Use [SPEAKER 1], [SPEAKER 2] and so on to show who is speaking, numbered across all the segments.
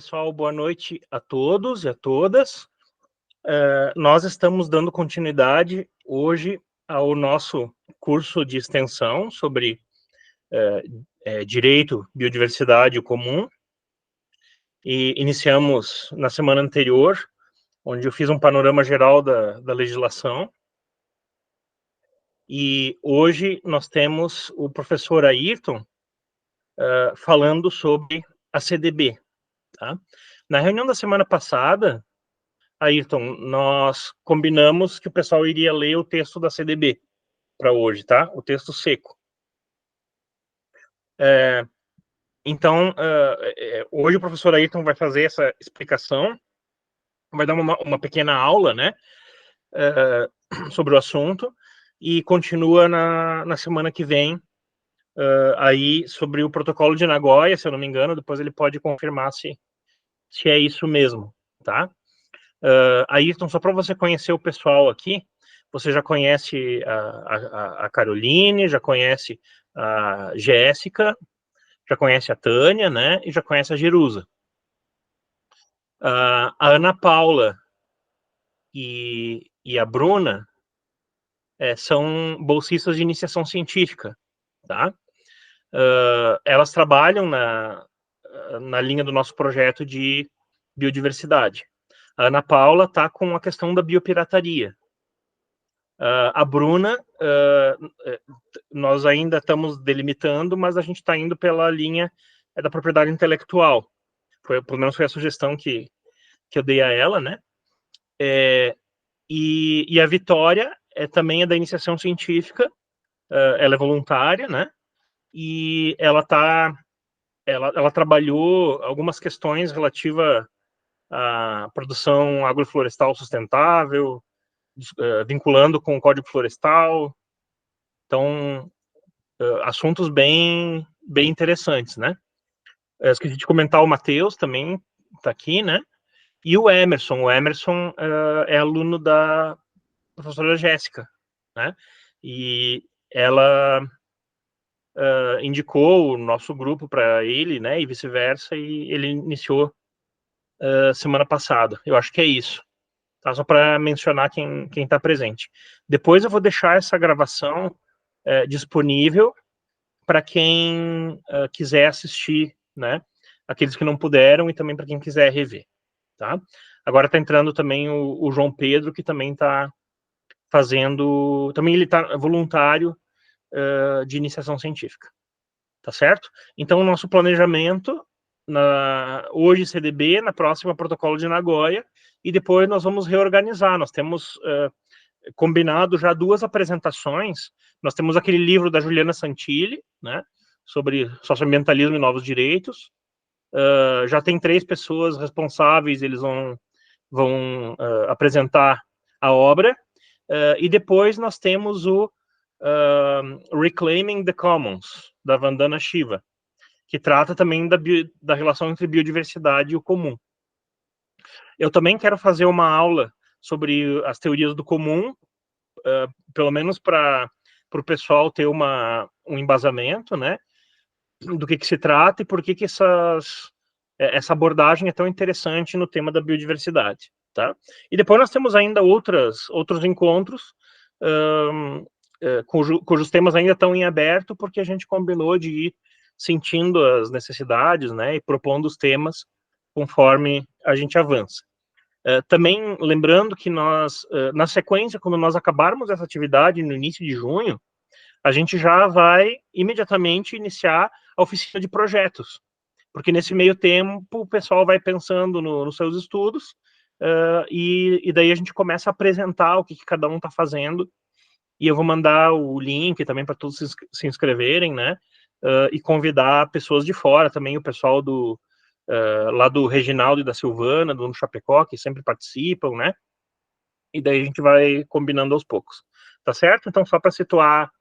[SPEAKER 1] pessoal, boa noite a todos e a todas. Nós estamos dando continuidade hoje ao nosso curso de extensão sobre Direito, Biodiversidade Comum. E iniciamos na semana anterior, onde eu fiz um panorama geral da legislação. E hoje nós temos o professor Ayrton falando sobre a CDB. Tá? Na reunião da semana passada, Ayrton, nós combinamos que o pessoal iria ler o texto da CDB para hoje, tá? O texto seco. Então, hoje o professor Ayrton vai fazer essa explicação, vai dar uma pequena aula, né, sobre o assunto, e continua na semana que vem, aí sobre o protocolo de Nagoya, se eu não me engano, depois ele pode confirmar se é isso mesmo, tá? Ayrton, só para você conhecer o pessoal aqui, você já conhece a Caroline, já conhece a Jéssica, já conhece a Tânia, né? E já conhece a Jerusa. A Ana Paula e a Bruna são bolsistas de iniciação científica, tá? Elas trabalham na linha do nosso projeto de biodiversidade. A Ana Paula está com a questão da biopirataria. A Bruna, nós ainda estamos delimitando, mas a gente está indo pela linha da propriedade intelectual. Pelo menos foi a sugestão que eu dei a ela, né? E a Vitória também é da iniciação científica, ela é voluntária, né? E ela trabalhou algumas questões relativas à produção agroflorestal sustentável, vinculando com o Código Florestal. Então, assuntos bem interessantes, né? Esqueci de comentar, o Matheus também está aqui, né? E o Emerson é aluno da professora Jéssica, né? E ela indicou o nosso grupo para ele, né? E vice-versa, e ele iniciou semana passada. Eu acho que é isso. Tá? Só para mencionar quem está presente. Depois eu vou deixar essa gravação disponível para quem quiser assistir, né? Aqueles que não puderam e também para quem quiser rever, tá? Agora está entrando também o João Pedro, que também está fazendo... Também ele está voluntário de iniciação científica, tá certo? Então, o nosso planejamento, hoje CDB, na próxima protocolo de Nagoya, e depois nós vamos reorganizar. Nós temos combinado já 2 apresentações. Nós temos aquele livro da Juliana Santilli, né, sobre socioambientalismo e novos direitos. Já tem 3 pessoas responsáveis, eles vão apresentar a obra. E depois nós temos o Reclaiming the Commons, da Vandana Shiva, que trata também da relação entre biodiversidade e o comum. Eu também quero fazer uma aula sobre as teorias do comum, pelo menos para o pessoal ter um embasamento, né, do que se trata e por que essa abordagem é tão interessante no tema da biodiversidade, tá? E depois nós temos ainda outros encontros cujos temas ainda estão em aberto, porque a gente combinou de ir sentindo as necessidades, né, e propondo os temas conforme a gente avança. Também lembrando que nós, na sequência, quando nós acabarmos essa atividade no início de junho, a gente já vai imediatamente iniciar a oficina de projetos, porque nesse meio tempo o pessoal vai pensando nos seus estudos, e daí a gente começa a apresentar o que cada um está fazendo, e eu vou mandar o link também para todos se inscreverem, né, e convidar pessoas de fora também, o pessoal lá do Reginaldo e da Silvana, do Chapecó, que sempre participam, né, e daí a gente vai combinando aos poucos, tá certo? Então, só para situar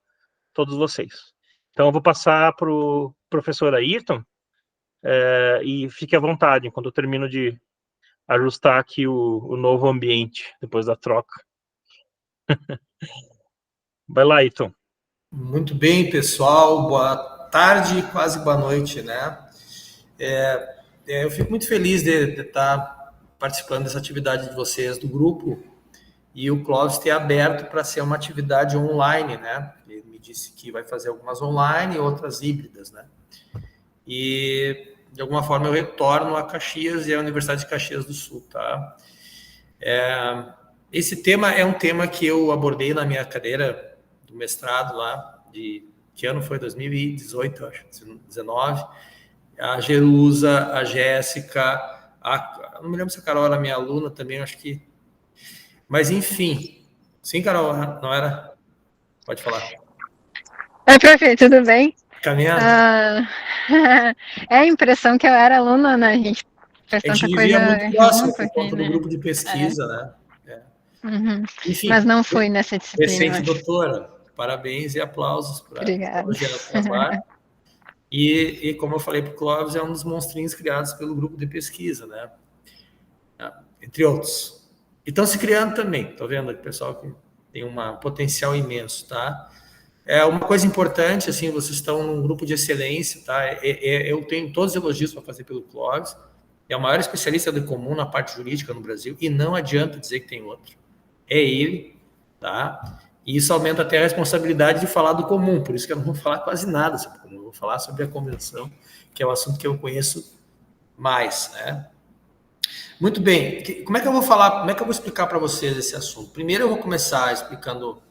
[SPEAKER 1] todos vocês. Então, eu vou passar para o professor Ayrton, e fique à vontade, enquanto eu termino de ajustar aqui o novo ambiente, depois da troca. Vai lá, Ayrton.
[SPEAKER 2] Muito bem, pessoal. Boa tarde, quase boa noite, né? eu fico muito feliz de estar participando dessa atividade de vocês, do grupo, e o Clóvis ter aberto para ser uma atividade online, né? Ele me disse que vai fazer algumas online e outras híbridas, né? E, de alguma forma, eu retorno a Caxias e à Universidade de Caxias do Sul, tá? Esse tema é um tema que eu abordei na minha cadeira do mestrado lá, que ano foi? 2018, acho, 2019. A Jerusa, a Jéssica, não me lembro se a Carol era minha aluna também, acho que... Mas, enfim. Sim, Carol, não era? Pode falar.
[SPEAKER 3] Oi, prof, tudo bem?
[SPEAKER 2] Caminhando?
[SPEAKER 3] É a impressão que eu era aluna, né? A gente fez
[SPEAKER 2] A gente
[SPEAKER 3] tanta
[SPEAKER 2] vivia
[SPEAKER 3] coisa
[SPEAKER 2] muito próximo
[SPEAKER 3] junto
[SPEAKER 2] por
[SPEAKER 3] aqui,
[SPEAKER 2] conta do
[SPEAKER 3] né?
[SPEAKER 2] grupo de pesquisa, né?
[SPEAKER 3] Uhum. Mas
[SPEAKER 2] Enfim,
[SPEAKER 3] não fui nessa disciplina, eu
[SPEAKER 2] recente
[SPEAKER 3] acho.
[SPEAKER 2] doutora, parabéns e aplausos para
[SPEAKER 3] Obrigada.
[SPEAKER 2] o gênero trabalho. E como eu falei para o Clóvis, é um dos monstrinhos criados pelo grupo de pesquisa, né? Entre outros. E estão se criando também, estou vendo aqui, pessoal, que tem um potencial imenso, tá? É uma coisa importante, assim, vocês estão num grupo de excelência, tá? Eu tenho todos os elogios para fazer pelo Clóvis, é o maior especialista do comum na parte jurídica no Brasil, e não adianta dizer que tem outro. É ele, tá? E isso aumenta até a responsabilidade de falar do comum, por isso que eu não vou falar quase nada sobre o comum, eu vou falar sobre a convenção, que é o assunto que eu conheço mais, né? Muito bem, como é que eu vou falar, como é que eu vou explicar para vocês esse assunto? Primeiro eu vou começar explicando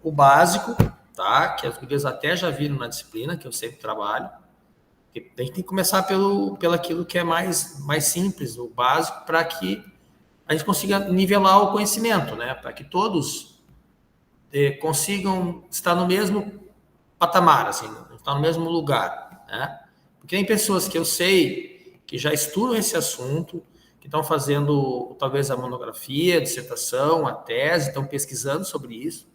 [SPEAKER 2] o básico, tá? Que as gurias até já viram na disciplina, que eu sempre trabalho. A gente tem que começar pelo aquilo que é mais simples, o básico, para que a gente consiga nivelar o conhecimento, né? Para que todos consigam estar no mesmo patamar, assim, estar no mesmo lugar, né? Porque tem pessoas que eu sei que já estudam esse assunto, que estão fazendo talvez a monografia, a dissertação, a tese, estão pesquisando sobre isso,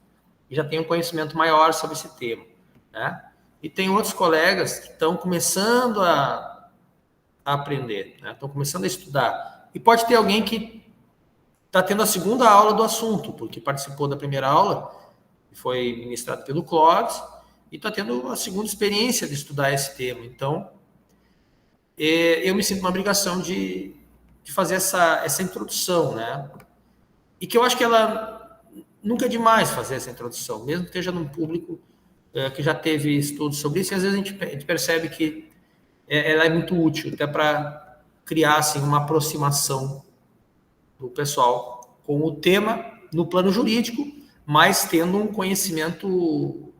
[SPEAKER 2] e já tem um conhecimento maior sobre esse tema, né? E tem outros colegas que estão começando a aprender, né? Estão começando a estudar. E pode ter alguém que está tendo a segunda aula do assunto, porque participou da primeira aula, que foi ministrada pelo Clóvis, e está tendo a segunda experiência de estudar esse tema. Então, eu me sinto uma obrigação de fazer essa introdução, né? E que eu acho que ela nunca é demais fazer essa introdução, mesmo que esteja num público que já teve estudos sobre isso, e às vezes a gente percebe que ela é muito útil, até para criar assim, uma aproximação do pessoal com o tema no plano jurídico, mas tendo um conhecimento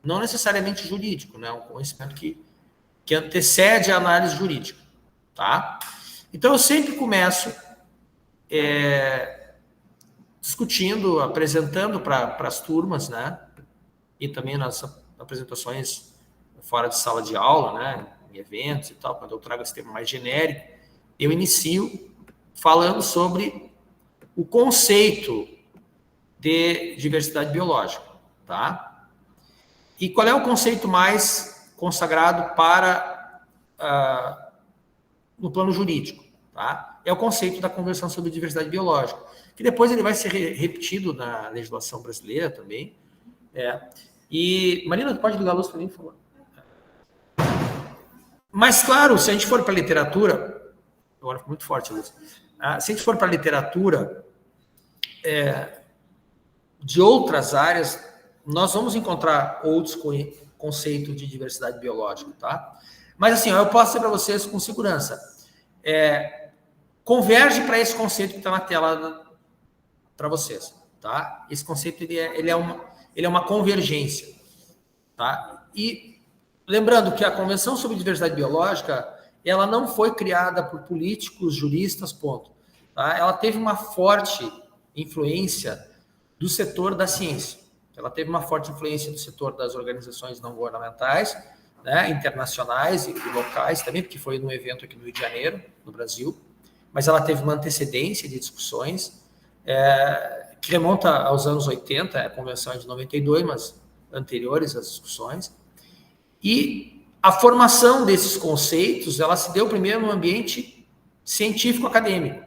[SPEAKER 2] não necessariamente jurídico, né? Um conhecimento que antecede a análise jurídica, tá? Então, eu sempre começo discutindo, apresentando para as turmas, né? E também nas apresentações fora de sala de aula, né? Em eventos e tal, quando eu trago esse tema mais genérico, eu inicio falando sobre o conceito de diversidade biológica, tá? E qual é o conceito mais consagrado para no plano jurídico, tá? É o conceito da Convenção sobre Diversidade Biológica, que depois ele vai ser repetido na legislação brasileira também. E, Marina, pode ligar a luz para mim, por favor? Mas, claro, se a gente for para a literatura, agora ficou muito forte a luz, se a gente for para a literatura de outras áreas, nós vamos encontrar outros conceitos de diversidade biológica, tá? Mas, assim, eu posso dizer para vocês com segurança, converge para esse conceito que está na tela para vocês, tá? Esse conceito ele é uma convergência, tá? E lembrando que a Convenção sobre Diversidade Biológica ela não foi criada por políticos, juristas, ponto. Tá? Ela teve uma forte influência do setor da ciência. Ela teve uma forte influência do setor das organizações não governamentais, né, internacionais e locais também, porque foi num evento aqui no Rio de Janeiro, no Brasil, mas ela teve uma antecedência de discussões que remonta aos anos 80, a convenção é de 92, mas anteriores às discussões. E a formação desses conceitos, ela se deu primeiro no ambiente científico-acadêmico,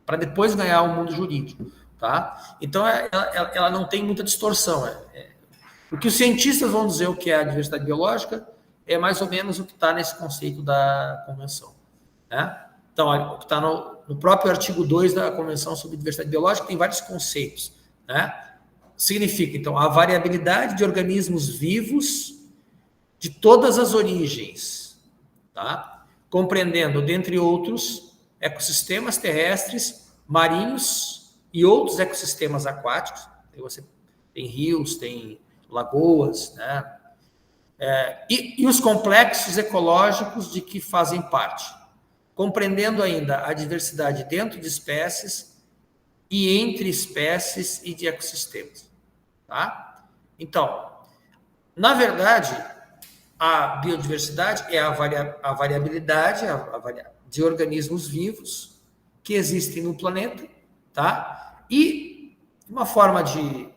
[SPEAKER 2] para depois ganhar o mundo jurídico, tá? Então, ela não tem muita distorção. O que os cientistas vão dizer o que é a diversidade biológica é mais ou menos o que está nesse conceito da convenção. né? Então, está no próprio artigo 2 da Convenção sobre Diversidade Biológica, tem vários conceitos, né? Significa, então, a variabilidade de organismos vivos de todas as origens, tá? Compreendendo, dentre outros, ecossistemas terrestres, marinhos e outros ecossistemas aquáticos. Você tem rios, tem lagoas, né? E os complexos ecológicos de que fazem parte, compreendendo ainda a diversidade dentro de espécies e entre espécies e de ecossistemas. Tá? Então, na verdade, a biodiversidade é a variabilidade de organismos vivos que existem no planeta, tá? E uma forma de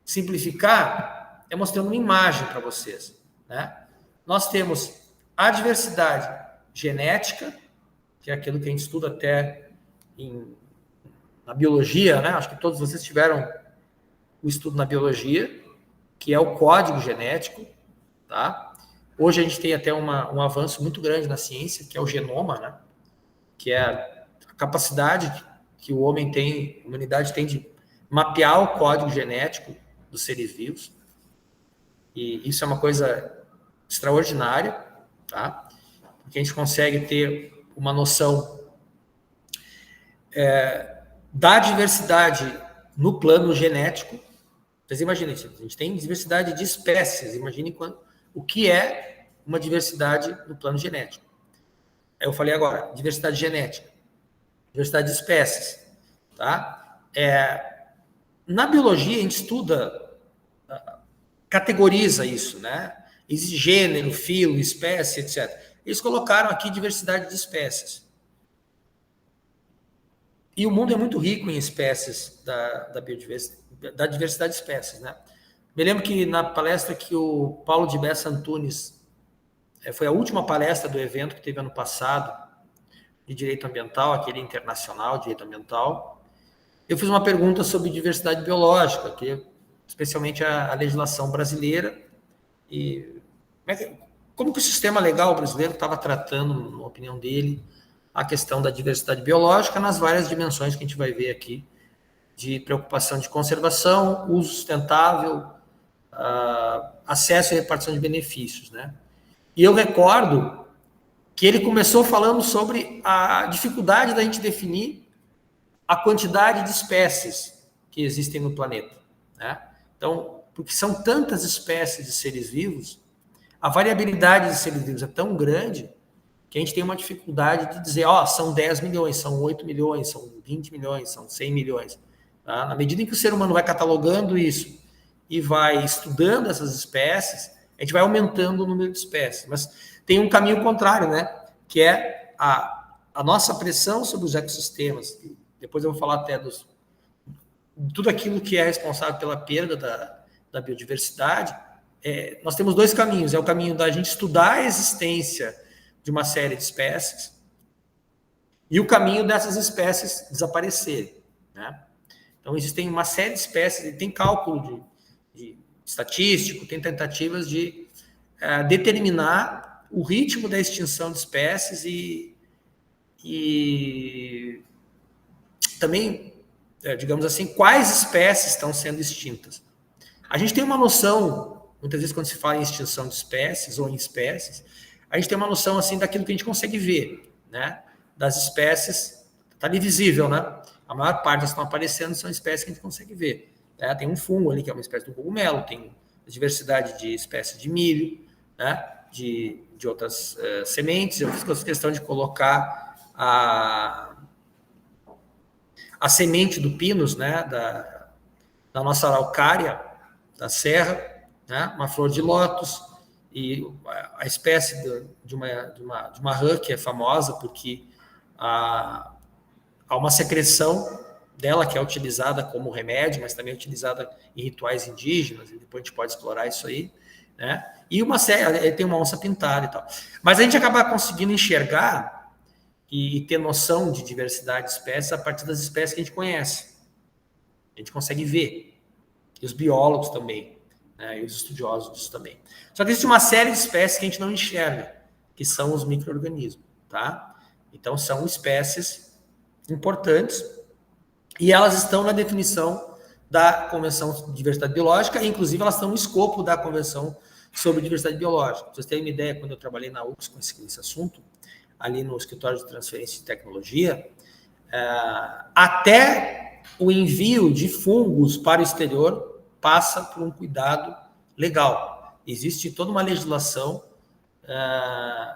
[SPEAKER 2] simplificar é mostrando uma imagem para vocês, né? Nós temos a diversidade genética, que é aquilo que a gente estuda até na biologia, né? Acho que todos vocês tiveram o estudo na biologia, que é o código genético, tá? Hoje a gente tem até um avanço muito grande na ciência, que é o genoma, né? Que é a capacidade que o homem tem, a humanidade tem de mapear o código genético dos seres vivos. E isso é uma coisa extraordinária, tá? Porque a gente consegue ter uma noção da diversidade no plano genético. Vocês imaginem, a gente tem diversidade de espécies, imagine o que é uma diversidade no plano genético. Eu falei agora, diversidade genética, diversidade de espécies, tá? Na biologia, a gente estuda, categoriza isso, né? Existe gênero, filo, espécie, etc. Eles colocaram aqui diversidade de espécies. E o mundo é muito rico em espécies da diversidade de espécies, né? Me lembro que na palestra que o Paulo de Bessa Antunes, foi a última palestra do evento que teve ano passado, de direito ambiental, aquele internacional de direito ambiental, eu fiz uma pergunta sobre diversidade biológica, especialmente a legislação brasileira, e como que o sistema legal brasileiro estava tratando, na opinião dele, a questão da diversidade biológica nas várias dimensões que a gente vai ver aqui, de preocupação de conservação, uso sustentável, acesso e repartição de benefícios, né? E eu recordo que ele começou falando sobre a dificuldade da gente definir a quantidade de espécies que existem no planeta, né? Então, porque são tantas espécies de seres vivos, a variabilidade de seres vivos é tão grande que a gente tem uma dificuldade de dizer, são 10 milhões, são 8 milhões, são 20 milhões, são 100 milhões. Tá? Na medida em que o ser humano vai catalogando isso e vai estudando essas espécies, a gente vai aumentando o número de espécies. Mas tem um caminho contrário, né? Que é a nossa pressão sobre os ecossistemas. Depois eu vou falar até de tudo aquilo que é responsável pela perda da biodiversidade. Nós temos dois caminhos. É o caminho da gente estudar a existência de uma série de espécies e o caminho dessas espécies desaparecerem, né? Então, existem uma série de espécies, e tem cálculo de estatístico, tem tentativas de determinar o ritmo da extinção de espécies e também, digamos assim, quais espécies estão sendo extintas. A gente tem uma noção, muitas vezes quando se fala em extinção de espécies ou em espécies, a gente tem uma noção assim daquilo que a gente consegue ver, né? Das espécies, está ali visível, né? A maior parte das que estão aparecendo são espécies que a gente consegue ver. Né? Tem um fungo ali, que é uma espécie do cogumelo, tem a diversidade de espécies de milho, né? de outras sementes. Eu fiz questão de colocar a semente do pinus, né? da nossa araucária, da serra, né? Uma flor de lótus, e a espécie de uma rã que é famosa porque há uma secreção dela que é utilizada como remédio, mas também é utilizada em rituais indígenas, e depois a gente pode explorar isso aí, né? E tem uma onça pintada e tal. Mas a gente acaba conseguindo enxergar e ter noção de diversidade de espécies a partir das espécies que a gente conhece. A gente consegue ver. E os biólogos também, né? E os estudiosos disso também. Só que existe uma série de espécies que a gente não enxerga, que são os micro-organismos, tá? Então, são espécies importantes e elas estão na definição da Convenção de Diversidade Biológica, e inclusive elas estão no escopo da Convenção sobre Diversidade Biológica. Para vocês terem uma ideia, quando eu trabalhei na UFS com esse assunto, ali no escritório de transferência de tecnologia, até o envio de fungos para o exterior passa por um cuidado legal. Existe toda uma legislação,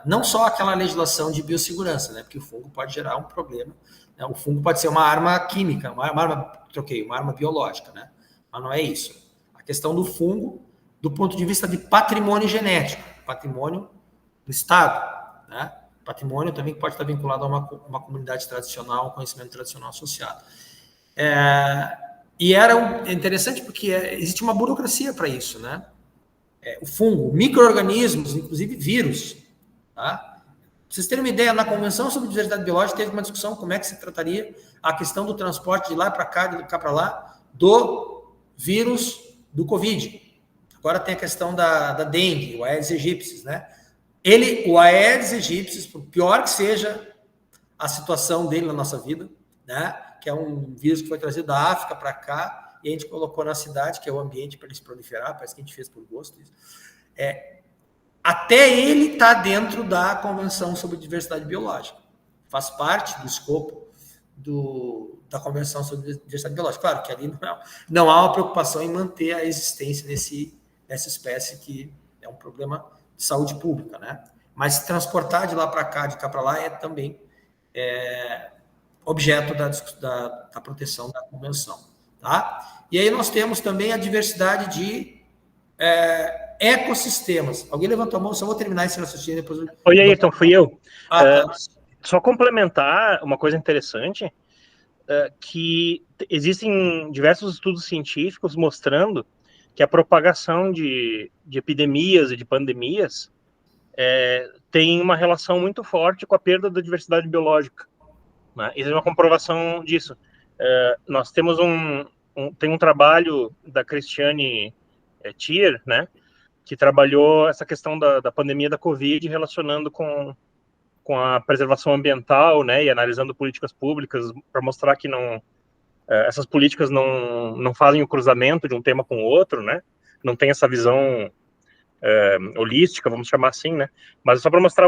[SPEAKER 2] não só aquela legislação de biossegurança, né, porque o fungo pode gerar um problema, né, o fungo pode ser uma arma química, uma arma biológica, né, mas não é isso. A questão do fungo, do ponto de vista de patrimônio genético, patrimônio do Estado, né, patrimônio também pode estar vinculado a uma comunidade tradicional, um conhecimento tradicional associado. E era interessante porque existe uma burocracia para isso, né? O fungo, micro-organismos, inclusive vírus. Tá? Pra vocês terem uma ideia, na Convenção sobre Diversidade Biológica teve uma discussão como é que se trataria a questão do transporte de lá para cá, de cá para lá, do vírus do Covid. Agora tem a questão da dengue, o Aedes aegypti, né? O Aedes aegypti, por pior que seja a situação dele na nossa vida, né? Que é um vírus que foi trazido da África para cá e a gente colocou na cidade, que é o ambiente para ele se proliferar, parece que a gente fez por gosto. Até ele está dentro da Convenção sobre Diversidade Biológica. Faz parte do escopo da Convenção sobre Diversidade Biológica. Claro que ali não há uma preocupação em manter a existência dessa espécie, que é um problema de saúde pública, né? Mas transportar de lá para cá, de cá para lá, é também objeto da proteção da Convenção. Tá? E aí nós temos também a diversidade de ecossistemas. Alguém levantou a mão, só vou terminar esse raciocínio depois.
[SPEAKER 1] Oi, Ayrton, fui eu.
[SPEAKER 2] Tá.
[SPEAKER 1] Só complementar uma coisa interessante, que existem diversos estudos científicos mostrando que a propagação de epidemias e de pandemias tem uma relação muito forte com a perda da diversidade biológica. Né? Isso é uma comprovação disso. Nós temos tem um trabalho da Christiane Thier, né, que trabalhou essa questão da pandemia da Covid relacionando com a preservação ambiental, né, e analisando políticas públicas para mostrar que essas políticas não fazem o cruzamento de um tema com o outro, né, não tem essa visão holística, vamos chamar assim, né, mas é só para mostrar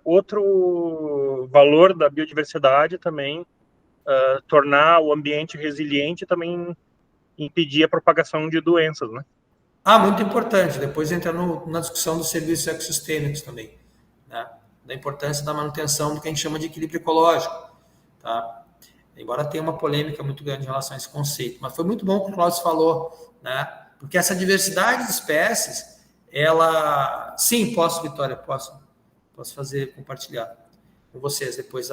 [SPEAKER 1] outro valor da biodiversidade também, tornar o ambiente resiliente e também impedir a propagação de doenças, né.
[SPEAKER 2] Muito importante. Depois entra na discussão dos serviços ecossistêmicos também, né? Da importância da manutenção do que a gente chama de equilíbrio ecológico, tá? Embora tenha uma polêmica muito grande em relação a esse conceito, mas foi muito bom o que o Cláudio falou, né? Porque essa diversidade de espécies, ela... Sim, Vitória, posso compartilhar com vocês depois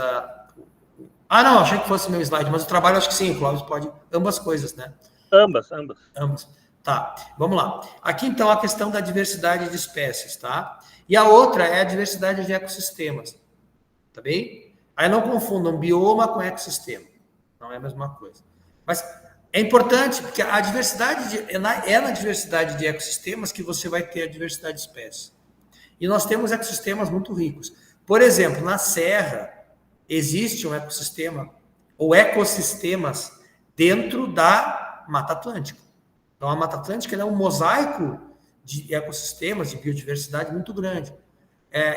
[SPEAKER 2] não, achei que fosse meu slide, mas o trabalho acho que sim, o Cláudio pode... Ambas coisas, né?
[SPEAKER 1] Ambas.
[SPEAKER 2] Tá, vamos lá. Aqui, então, a questão da diversidade de espécies, tá? E a outra é a diversidade de ecossistemas, tá bem? Aí não confundam bioma com ecossistema. Não é a mesma coisa. Mas é importante, porque a diversidade é na diversidade de ecossistemas que você vai ter a diversidade de espécies. E nós temos ecossistemas muito ricos. Por exemplo, na Serra, existe um ecossistema, ou ecossistemas, dentro da Mata Atlântica. Então, a Mata Atlântica é um mosaico de ecossistemas, de biodiversidade muito grande.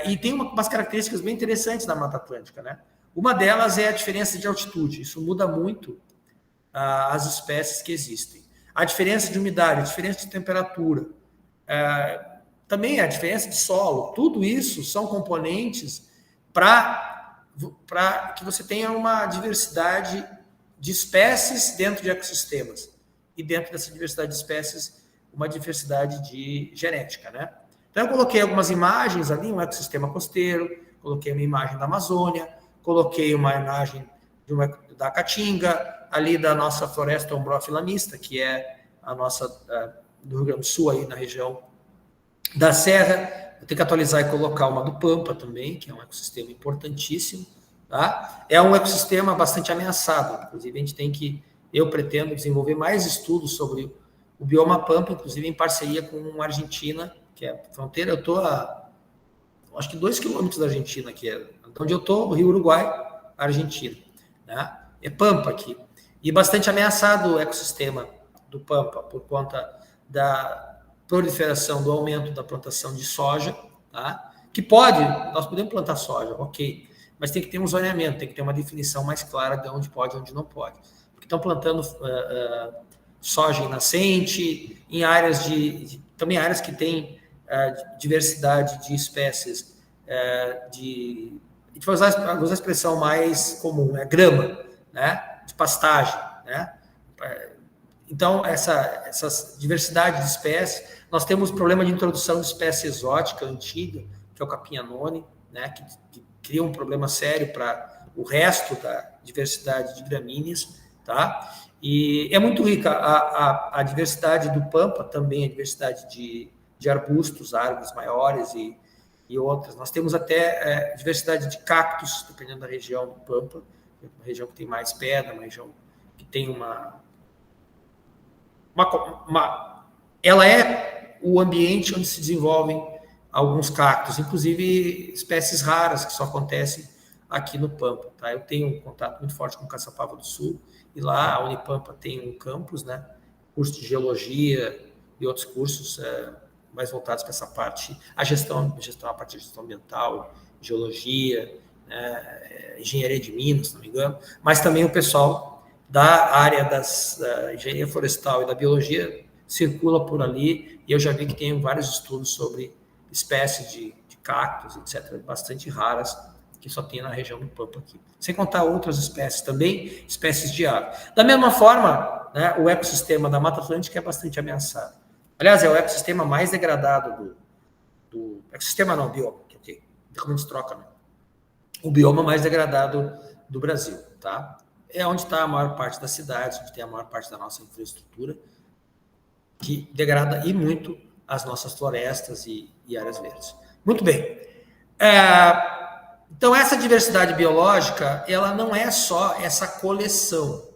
[SPEAKER 2] E tem umas características bem interessantes na Mata Atlântica, né? Uma delas é a diferença de altitude. Isso muda muito as espécies que existem. A diferença de umidade, a diferença de temperatura, também a diferença de solo. Tudo isso são componentes para que você tenha uma diversidade de espécies dentro de ecossistemas. E dentro dessa diversidade de espécies, uma diversidade de genética, né? Então, eu coloquei algumas imagens ali, um ecossistema costeiro, coloquei uma imagem da Amazônia, coloquei uma imagem da Caatinga, ali da nossa floresta ombrófila mista, que é a nossa do Rio Grande do Sul, aí na região da Serra. Eu tenho que atualizar e colocar uma do Pampa também, que é um ecossistema importantíssimo, tá? É um ecossistema bastante ameaçado, inclusive eu pretendo desenvolver mais estudos sobre o bioma Pampa, inclusive em parceria com a Argentina, que é a fronteira. Eu estou há acho que 2 quilômetros da Argentina, que é onde eu estou, Rio Uruguai, Argentina. Né? É pampa aqui. E bastante ameaçado o ecossistema do pampa, por conta da proliferação, do aumento da plantação de soja, tá? Que nós podemos plantar soja, ok, mas tem que ter um zoneamento, tem que ter uma definição mais clara de onde pode e onde não pode. Porque estão plantando soja em nascente, em áreas também áreas que têm diversidade de espécies, a gente vai usar a expressão mais comum, grama, né, de pastagem, né? Então, essa diversidade de espécies, nós temos problema de introdução de espécie exótica antiga, que é o capim-anone, né, que cria um problema sério para o resto da diversidade de gramíneas, tá? E é muito rica a diversidade do pampa, também a diversidade de arbustos, árvores maiores e outras. Nós temos até diversidade de cactos, dependendo da região do pampa, uma região que tem mais pedra, uma região que tem ela é o ambiente onde se desenvolvem alguns cactos, inclusive espécies raras que só acontecem aqui no Pampa. Tá? Eu tenho um contato muito forte com Caçapava do Sul, e lá a Unipampa tem um campus, né, curso de geologia e outros cursos mais voltados para essa parte, a parte de gestão ambiental, geologia, engenharia de minas, se não me engano, mas também o pessoal da área da engenharia florestal e da biologia circula por ali, e eu já vi que tem vários estudos sobre espécies de cactos, etc., bastante raras, que só tem na região do Pampa aqui. Sem contar outras espécies também, espécies de ave. Da mesma forma, né, o ecossistema da Mata Atlântica é bastante ameaçado. Aliás, é o ecossistema mais degradado do ecossistema não, bioma, que ok, como a gente troca, né? O bioma mais degradado do Brasil, tá? É onde está a maior parte das cidades, onde tem a maior parte da nossa infraestrutura, que degrada e muito as nossas florestas e áreas verdes. Muito bem. Então, essa diversidade biológica, ela não é só essa coleção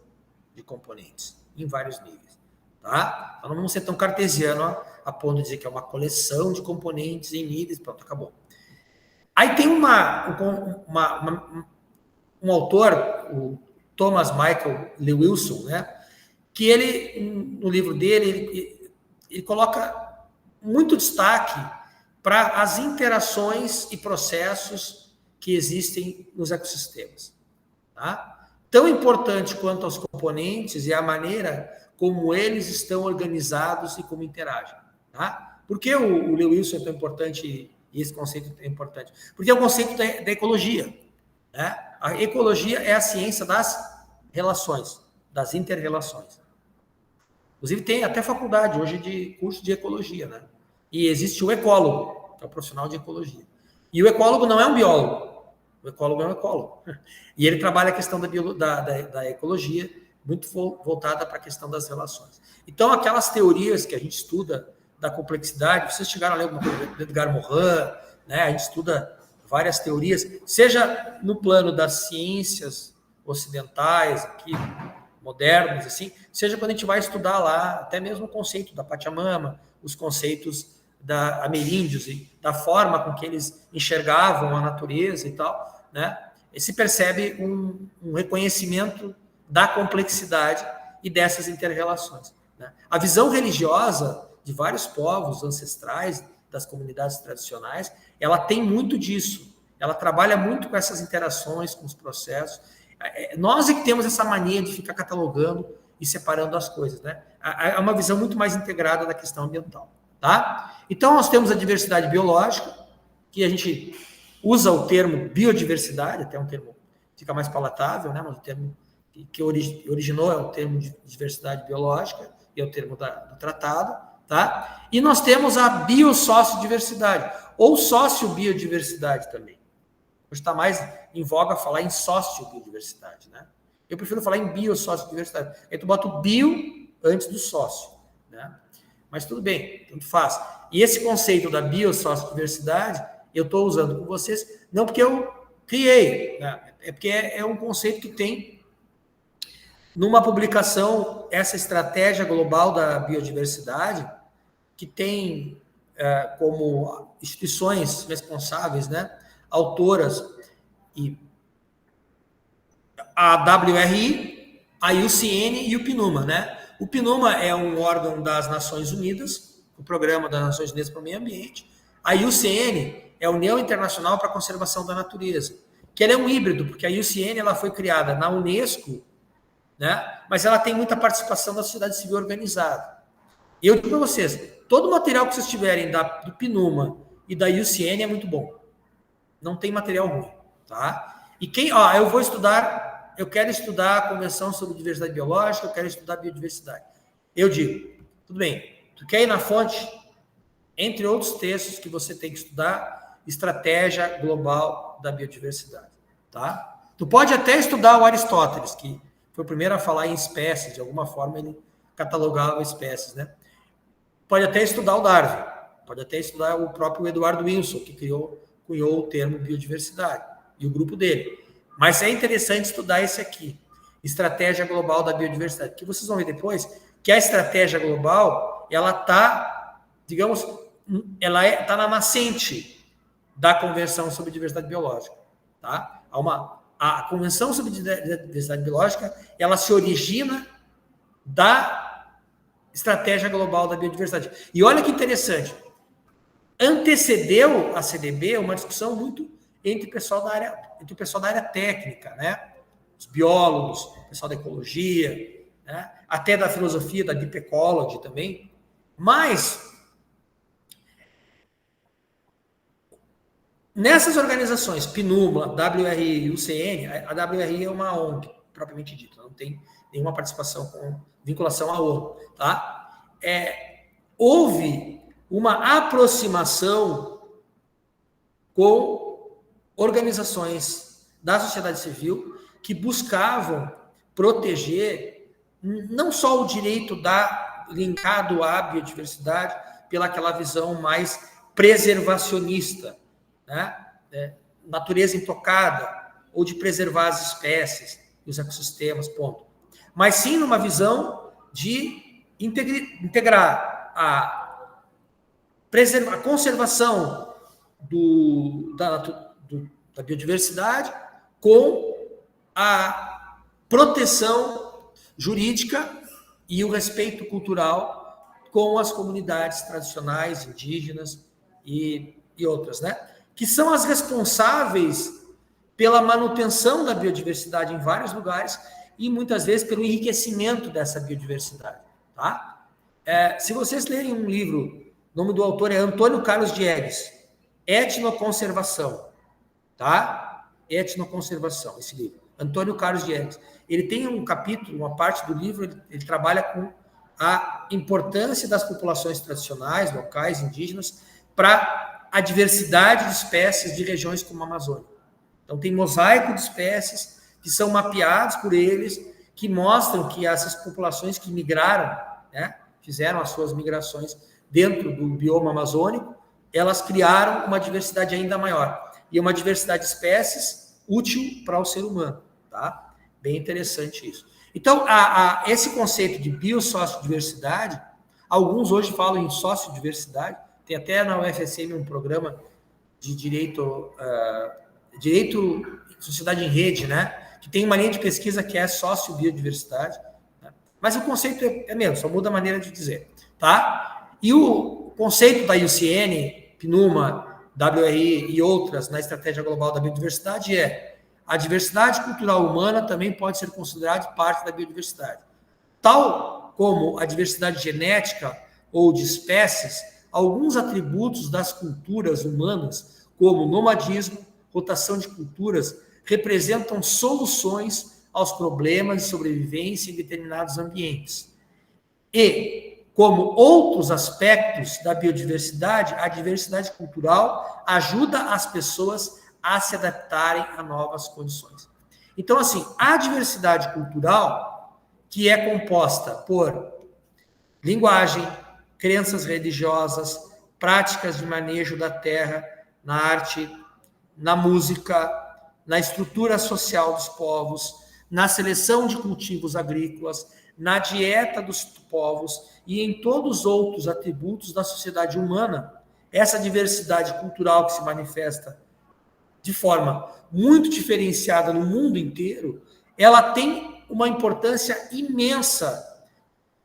[SPEAKER 2] de componentes em vários níveis, tá? Então, não vamos ser tão cartesiano a ponto de dizer que é uma coleção de componentes em níveis, pronto, acabou. Aí tem um autor, o Thomas Michael Lewilson, né, que ele, no livro dele, ele coloca muito destaque para as interações e processos que existem nos ecossistemas. Tá? Tão importante quanto aos componentes e a maneira como eles estão organizados e como interagem. Tá? Por que o Lewilson é tão importante e esse conceito é importante? Porque é o conceito da ecologia. Né? A ecologia é a ciência das relações, das inter-relações. Inclusive, tem até faculdade hoje de curso de ecologia, né? E existe o ecólogo, que é o profissional de ecologia. E o ecólogo não é um biólogo, o ecólogo é um ecólogo. E ele trabalha a questão da ecologia, muito voltada para a questão das relações. Então, aquelas teorias que a gente estuda da complexidade, vocês chegaram a ler alguma coisa do Edgar Morin, né? A gente estuda várias teorias, seja no plano das ciências ocidentais, aqui, modernos, assim, seja quando a gente vai estudar lá, até mesmo o conceito da Pachamama, os conceitos da ameríndios e da forma com que eles enxergavam a natureza e tal, né? E se percebe um reconhecimento da complexidade e dessas inter-relações. Né? A visão religiosa de vários povos ancestrais, das comunidades tradicionais, ela tem muito disso. Ela trabalha muito com essas interações, com os processos. Nós é que temos essa mania de ficar catalogando e separando as coisas, né? É uma visão muito mais integrada da questão ambiental, tá? Então, nós temos a diversidade biológica, que a gente usa o termo biodiversidade, até um termo que fica mais palatável, né? Mas o termo que originou é o termo de diversidade biológica, e é o termo do tratado, tá? E nós temos a biossociodiversidade, ou sociobiodiversidade também. Hoje está mais em voga falar em sociobiodiversidade, né? Eu prefiro falar em biossociodiversidade. Aí tu bota o bio antes do sócio, né? Mas tudo bem, tanto faz. E esse conceito da biossociodiversidade, eu estou usando com vocês, não porque eu criei, né? É porque é um conceito que tem numa publicação, essa estratégia global da biodiversidade, que tem como instituições responsáveis, né, autoras, e a WRI, a IUCN e o PNUMA, né? O PNUMA é um órgão das Nações Unidas, o Programa das Nações Unidas para o Meio Ambiente. A IUCN é a União Internacional para a Conservação da Natureza, que ela é um híbrido, porque a IUCN ela foi criada na Unesco, né? Mas ela tem muita participação da sociedade civil organizada. E eu digo para vocês, todo o material que vocês tiverem do PNUMA e da IUCN é muito bom. Não tem material ruim, tá? E eu quero estudar a Convenção sobre Diversidade Biológica, eu quero estudar biodiversidade. Eu digo, tudo bem, tu quer ir na fonte? Entre outros textos que você tem que estudar, Estratégia Global da Biodiversidade, tá? Tu pode até estudar o Aristóteles, que foi o primeiro a falar em espécies, de alguma forma ele catalogava espécies, né? Pode até estudar o Darwin, pode até estudar o próprio Eduardo Wilson, que cunhou o termo biodiversidade, e o grupo dele. Mas é interessante estudar esse aqui, Estratégia Global da Biodiversidade, que vocês vão ver depois que a estratégia global, ela está, digamos, ela está na nascente da Convenção sobre Diversidade Biológica, tá? A Convenção sobre Diversidade Biológica, ela se origina da Estratégia Global da Biodiversidade. E olha que interessante, antecedeu a CDB uma discussão muito entre o pessoal da área técnica, né? Os biólogos, o pessoal da ecologia, né? Até da filosofia, da deep ecology também. Mas nessas organizações, PNUMA, WRI e UCN, a WRI é uma ONG, propriamente dita, não tem nenhuma participação com vinculação à ONU, tá? Houve uma aproximação com organizações da sociedade civil que buscavam proteger não só o direito linkado à biodiversidade pela aquela visão mais preservacionista, né? Natureza intocada, ou de preservar as espécies e os ecossistemas, ponto. Mas sim numa visão de integrar a conservação da biodiversidade com a proteção jurídica e o respeito cultural com as comunidades tradicionais, indígenas e outras, né? Que são as responsáveis pela manutenção da biodiversidade em vários lugares e muitas vezes pelo enriquecimento dessa biodiversidade, tá? Se vocês lerem um livro, o nome do autor é Antônio Carlos Diegues, Etnoconservação, tá? Etnoconservação, esse livro. Antônio Carlos Diegues. Ele tem um capítulo, uma parte do livro, ele trabalha com a importância das populações tradicionais, locais, indígenas, para a diversidade de espécies de regiões como a Amazônia. Então, tem mosaico de espécies que são mapeados por eles, que mostram que essas populações que migraram, né, fizeram as suas migrações dentro do bioma amazônico, elas criaram uma diversidade ainda maior. E uma diversidade de espécies útil para o ser humano, tá? Bem interessante isso. Então, esse conceito de biosociodiversidade, alguns hoje falam em sociodiversidade, tem até na UFSM um programa de direito sociedade em rede, né? Que tem uma linha de pesquisa que é sociobiodiversidade, né? Mas o conceito é mesmo, só muda a maneira de dizer, tá? E o conceito da IUCN, PNUMA, WRI e outras na Estratégia Global da Biodiversidade a diversidade cultural humana também pode ser considerada parte da biodiversidade. Tal como a diversidade genética ou de espécies, alguns atributos das culturas humanas, como nomadismo, rotação de culturas, representam soluções aos problemas de sobrevivência em determinados ambientes. E, como outros aspectos da biodiversidade, a diversidade cultural ajuda as pessoas a se adaptarem a novas condições. Então, assim, a diversidade cultural, que é composta por linguagem, crenças religiosas, práticas de manejo da terra, na arte, na música, na estrutura social dos povos, na seleção de cultivos agrícolas, na dieta dos povos e em todos os outros atributos da sociedade humana, essa diversidade cultural que se manifesta de forma muito diferenciada no mundo inteiro, ela tem uma importância imensa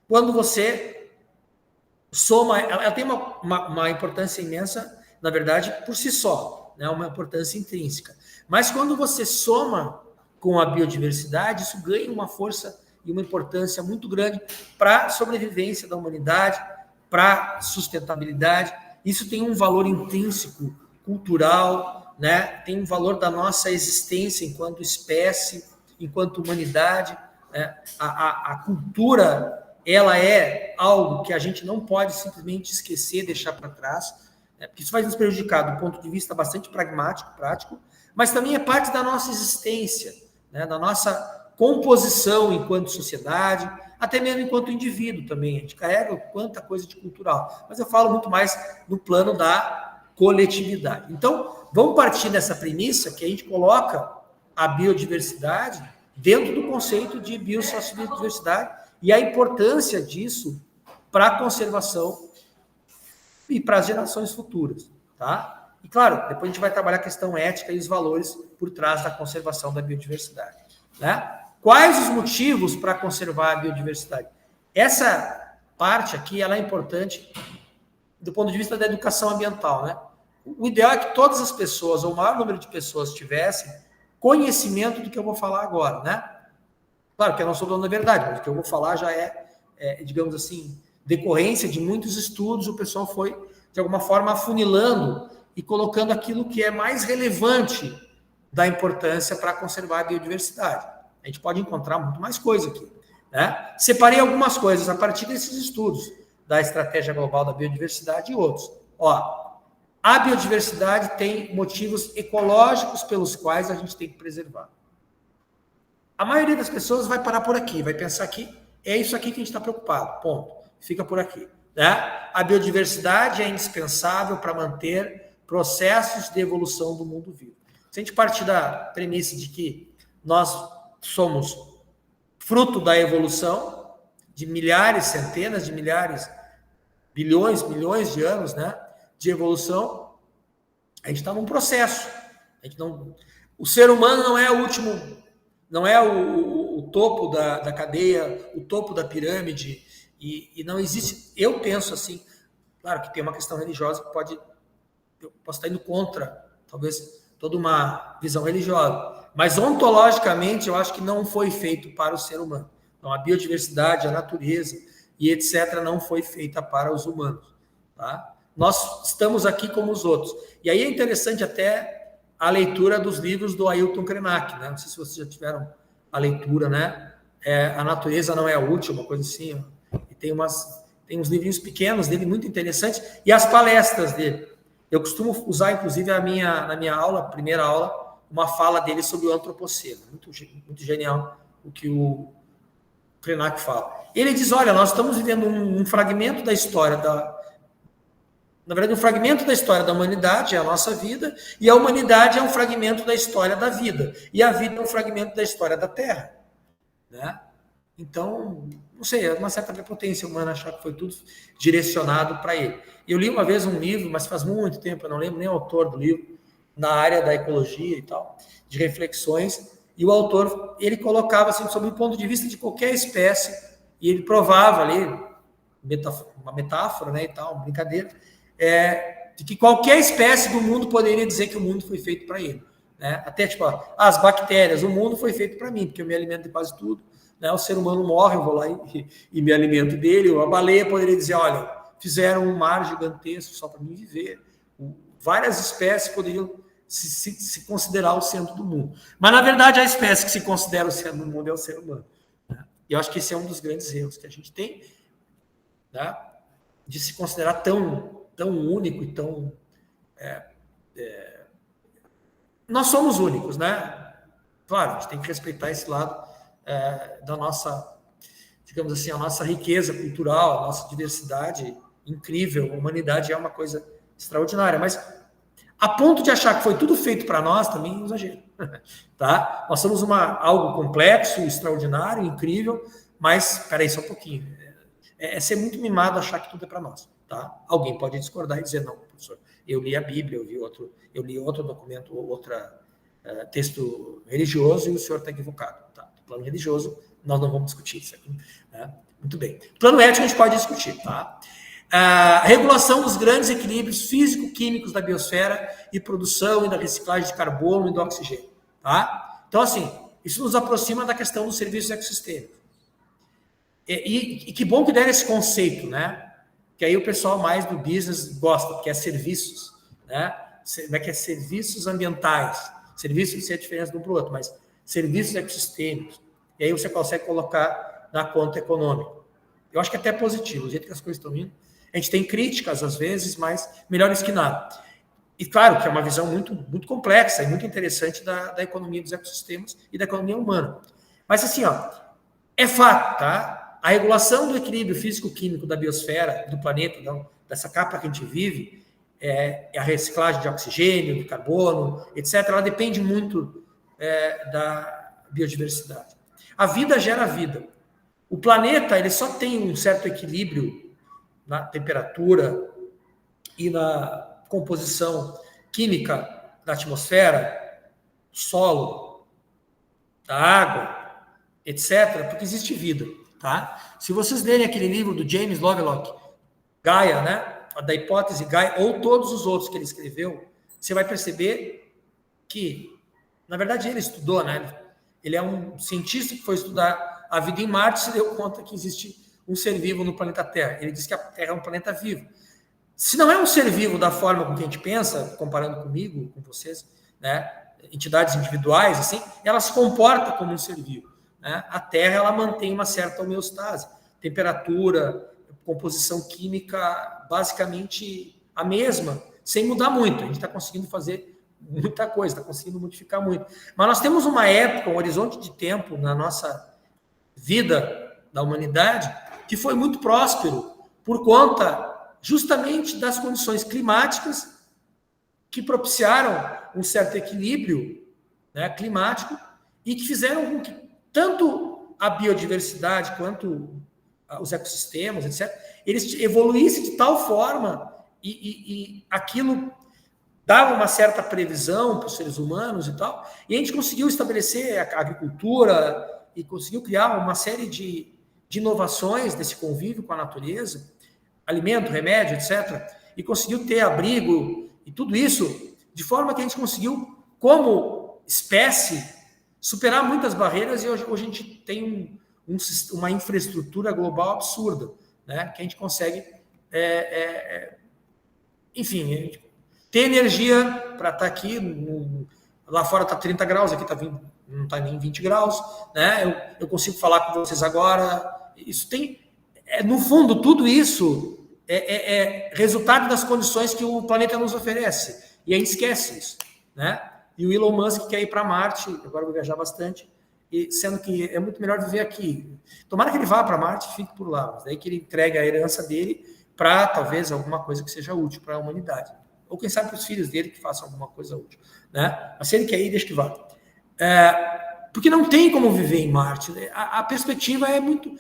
[SPEAKER 2] quando você soma, ela tem uma importância imensa, na verdade, por si só, né? Uma importância intrínseca. Mas quando você soma com a biodiversidade, isso ganha uma força e uma importância muito grande para a sobrevivência da humanidade, para a sustentabilidade. Isso tem um valor intrínseco, cultural, né? Tem um valor da nossa existência enquanto espécie, enquanto humanidade. Né? A cultura, ela é algo que a gente não pode simplesmente esquecer, deixar para trás, né? Porque isso vai nos prejudicar do ponto de vista bastante pragmático, prático, mas também é parte da nossa existência, né? Da nossa composição enquanto sociedade, até mesmo enquanto indivíduo também. A gente carrega quanta coisa de cultural, mas eu falo muito mais no plano da coletividade. Então, vamos partir dessa premissa que a gente coloca a biodiversidade dentro do conceito de biodiversidade e a importância disso para a conservação e para as gerações futuras, tá? E, claro, depois a gente vai trabalhar a questão ética e os valores por trás da conservação da biodiversidade, né? Quais os motivos para conservar a biodiversidade? Essa parte aqui, ela é importante do ponto de vista da educação ambiental, né? O ideal é que todas as pessoas, ou o maior número de pessoas, tivessem conhecimento do que eu vou falar agora, né? Claro que eu não sou dono da verdade, mas o que eu vou falar já digamos assim, decorrência de muitos estudos, o pessoal foi, de alguma forma, afunilando e colocando aquilo que é mais relevante da importância para conservar a biodiversidade. A gente pode encontrar muito mais coisa aqui, né? Separei algumas coisas a partir desses estudos da Estratégia Global da Biodiversidade e outros. Ó, a biodiversidade tem motivos ecológicos pelos quais a gente tem que preservar. A maioria das pessoas vai parar por aqui, vai pensar que é isso aqui que a gente está preocupado, ponto. Fica por aqui, né? A biodiversidade é indispensável para manter processos de evolução do mundo vivo. Se a gente partir da premissa de que nós somos fruto da evolução de milhares, centenas de milhares, bilhões, milhões de anos, né, de evolução, a gente está num processo. O ser humano não é o último, não é o topo da cadeia, o topo da pirâmide, e não existe. Eu penso assim, claro que tem uma questão religiosa que eu posso estar indo contra, talvez, toda uma visão religiosa. Mas, ontologicamente, eu acho que não foi feito para o ser humano. Então, a biodiversidade, a natureza e etc. não foi feita para os humanos. Tá? Nós estamos aqui como os outros. E aí é interessante até a leitura dos livros do Ailton Krenak, né? Não sei se vocês já tiveram a leitura, né? A Natureza Não é a Última, uma coisa assim. E tem uns livrinhos pequenos dele, muito interessantes, e as palestras dele. Eu costumo usar, inclusive, na minha aula, primeira aula, uma fala dele sobre o antropoceno. Muito, muito genial o que o Krenak fala. Ele diz, olha, nós estamos vivendo um fragmento da história na verdade, um fragmento da história da humanidade é a nossa vida, e a humanidade é um fragmento da história da vida, e a vida é um fragmento da história da Terra. Né? Então, não sei, é uma certa prepotência humana achar que foi tudo direcionado para ele. Eu li uma vez um livro, mas faz muito tempo, eu não lembro nem o autor do livro, na área da ecologia e tal, de reflexões, e o autor, ele colocava assim, sob o ponto de vista de qualquer espécie, e ele provava ali, uma metáfora, né, e tal, uma brincadeira, de que qualquer espécie do mundo poderia dizer que o mundo foi feito para ele. Né? Até tipo, as bactérias, o mundo foi feito para mim, porque eu me alimento de quase tudo. Né? O ser humano morre, eu vou lá e me alimento dele. Ou a baleia poderia dizer, olha, fizeram um mar gigantesco só para mim viver. Várias espécies poderiam se considerar o centro do mundo. Mas, na verdade, a espécie que se considera o centro do mundo é o ser humano. Né? E eu acho que esse é um dos grandes erros que a gente tem, né? De se considerar tão único e tão... Nós somos únicos, né? Claro, a gente tem que respeitar esse lado da nossa, digamos assim, a nossa riqueza cultural, a nossa diversidade incrível. A humanidade é uma coisa extraordinária, mas a ponto de achar que foi tudo feito para nós também é um exagero. Tá? Nós somos algo complexo, extraordinário, incrível, mas, peraí, só um pouquinho. É ser muito mimado achar que tudo é para nós. Tá? Alguém pode discordar e dizer, não, professor, eu li a Bíblia, eu li outro documento, outro texto religioso, e o senhor está equivocado. Tá? Plano religioso, nós não vamos discutir isso aqui. Né? Muito bem. Plano ético a gente pode discutir. Tá? A regulação dos grandes equilíbrios físico-químicos da biosfera e produção e da reciclagem de carbono e do oxigênio. Tá? Então, assim, isso nos aproxima da questão dos serviços ecossistêmicos. E que bom que deram esse conceito, né? Que aí o pessoal mais do business gosta, que é serviços, né? Como é que é? Serviços ambientais. Serviços, não sei a diferença de um para o outro, mas serviços ecossistêmicos. E aí você consegue colocar na conta econômica. Eu acho que é até positivo, o jeito que as coisas estão indo. A gente tem críticas, às vezes, mas melhores que nada. E claro que é uma visão muito, muito complexa e muito interessante da economia dos ecossistemas e da economia humana. Mas assim, ó, é fato, tá? A regulação do equilíbrio físico-químico da biosfera, do planeta, dessa capa que a gente vive, a reciclagem de oxigênio, de carbono, etc., ela depende muito da biodiversidade. A vida gera vida. O planeta ele só tem um certo equilíbrio na temperatura e na composição química da atmosfera, do solo, da água, etc., porque existe vida. Tá? Se vocês lerem aquele livro do James Lovelock, Gaia, né? Da hipótese Gaia, ou todos os outros que ele escreveu, você vai perceber que, na verdade, ele estudou, né? Ele é um cientista que foi estudar a vida em Marte e se deu conta que existe um ser vivo no planeta Terra. Ele disse que a Terra é um planeta vivo. Se não é um ser vivo da forma com que a gente pensa, comparando comigo, com vocês, né? Entidades individuais, assim, ela se comporta como um ser vivo. Né? A Terra ela mantém uma certa homeostase, temperatura, composição química basicamente a mesma, sem mudar muito. A gente está conseguindo fazer muita coisa, está conseguindo modificar muito. Mas nós temos uma época, um horizonte de tempo na nossa vida da humanidade que foi muito próspero por conta justamente das condições climáticas que propiciaram um certo equilíbrio, né, climático e que fizeram com que tanto a biodiversidade quanto os ecossistemas, etc., eles evoluíssem de tal forma e aquilo dava uma certa previsão para os seres humanos e tal, e a gente conseguiu estabelecer a agricultura e conseguiu criar uma série de inovações desse convívio com a natureza, alimento, remédio, etc., e conseguiu ter abrigo e tudo isso de forma que a gente conseguiu, como espécie, superar muitas barreiras e hoje a gente tem uma infraestrutura global absurda, né? Que a gente consegue, enfim, ter energia para estar aqui. Lá fora está 30 graus, aqui não está nem 20 graus, né? Eu consigo falar com vocês agora. Isso tem, no fundo, tudo isso é resultado das condições que o planeta nos oferece. E a gente esquece isso, né? E o Elon Musk quer ir para Marte, agora eu vou viajar bastante, e sendo que é muito melhor viver aqui. Tomara que ele vá para Marte e fique por lá, mas daí que ele entregue a herança dele para talvez alguma coisa que seja útil para a humanidade. Ou quem sabe para os filhos dele que façam alguma coisa útil. Né? Mas se ele quer ir, deixa que vá. Porque não tem como viver em Marte. A perspectiva é muito...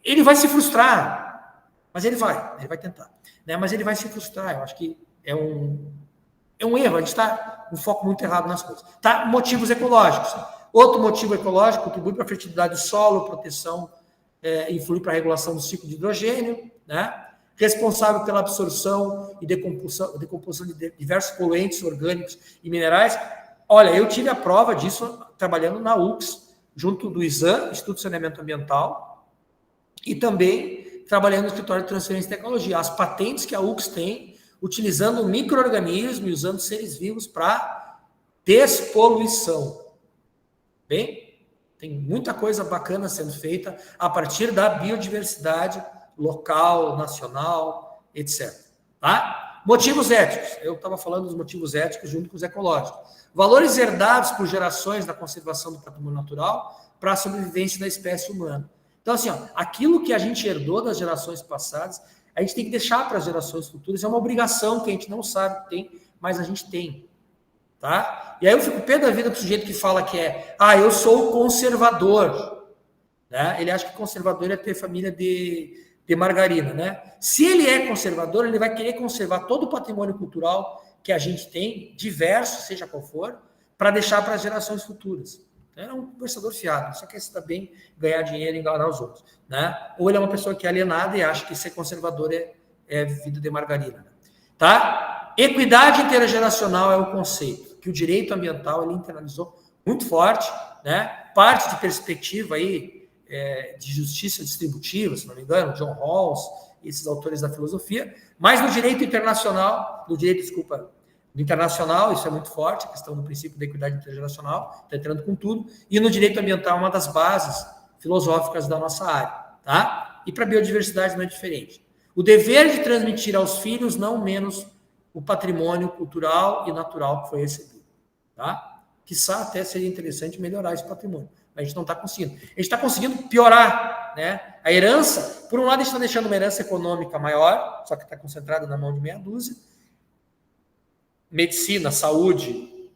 [SPEAKER 2] Ele vai se frustrar, mas ele vai tentar. Né? Mas ele vai se frustrar, eu acho que é um erro, a gente está um foco muito errado nas coisas. Tá? Motivos ecológicos. Outro motivo ecológico contribui para a fertilidade do solo, proteção, influi para a regulação do ciclo de hidrogênio, né? Responsável pela absorção e decomposição de diversos poluentes orgânicos e minerais. Olha, eu tive a prova disso trabalhando na UX, junto do ISAM, Instituto de Saneamento Ambiental, e também trabalhando no Escritório de Transferência de Tecnologia. As patentes que a UX tem, utilizando um micro-organismo e usando seres vivos para despoluição. Bem, tem muita coisa bacana sendo feita a partir da biodiversidade local, nacional, etc. Tá? Motivos éticos. Eu estava falando dos motivos éticos junto com os ecológicos. Valores herdados por gerações na conservação do patrimônio natural para a sobrevivência da espécie humana. Então, assim, ó, aquilo que a gente herdou das gerações passadas, a gente tem que deixar para as gerações futuras. É uma obrigação que a gente não sabe que tem, mas a gente tem. Tá? E aí eu fico pé da vida do sujeito que fala que eu sou conservador. Né? Ele acha que conservador é ter família de de margarina, né? Se ele é conservador, ele vai querer conservar todo o patrimônio cultural que a gente tem, diverso, seja qual for, para deixar para as gerações futuras. É um conversador fiado, só quer se dar bem, ganhar dinheiro e enganar os outros, né? Ou ele é uma pessoa que é alienada e acha que ser conservador é vida de margarina, tá? Equidade intergeracional é o conceito que o direito ambiental ele internalizou muito forte, né? Parte de perspectiva aí de justiça distributiva, se não me engano, John Rawls, esses autores da filosofia, mas no direito internacional, no internacional, isso é muito forte, a questão do princípio da equidade intergeracional, está entrando com tudo, e no direito ambiental é uma das bases filosóficas da nossa área, tá? E para a biodiversidade não é diferente. O dever de transmitir aos filhos, não menos, o patrimônio cultural e natural que foi recebido, tá? Quiçá até seria interessante melhorar esse patrimônio. A gente não está conseguindo. A gente está conseguindo piorar, né? A herança, por um lado, a gente está deixando uma herança econômica maior, só que está concentrada na mão de meia dúzia. Medicina, saúde,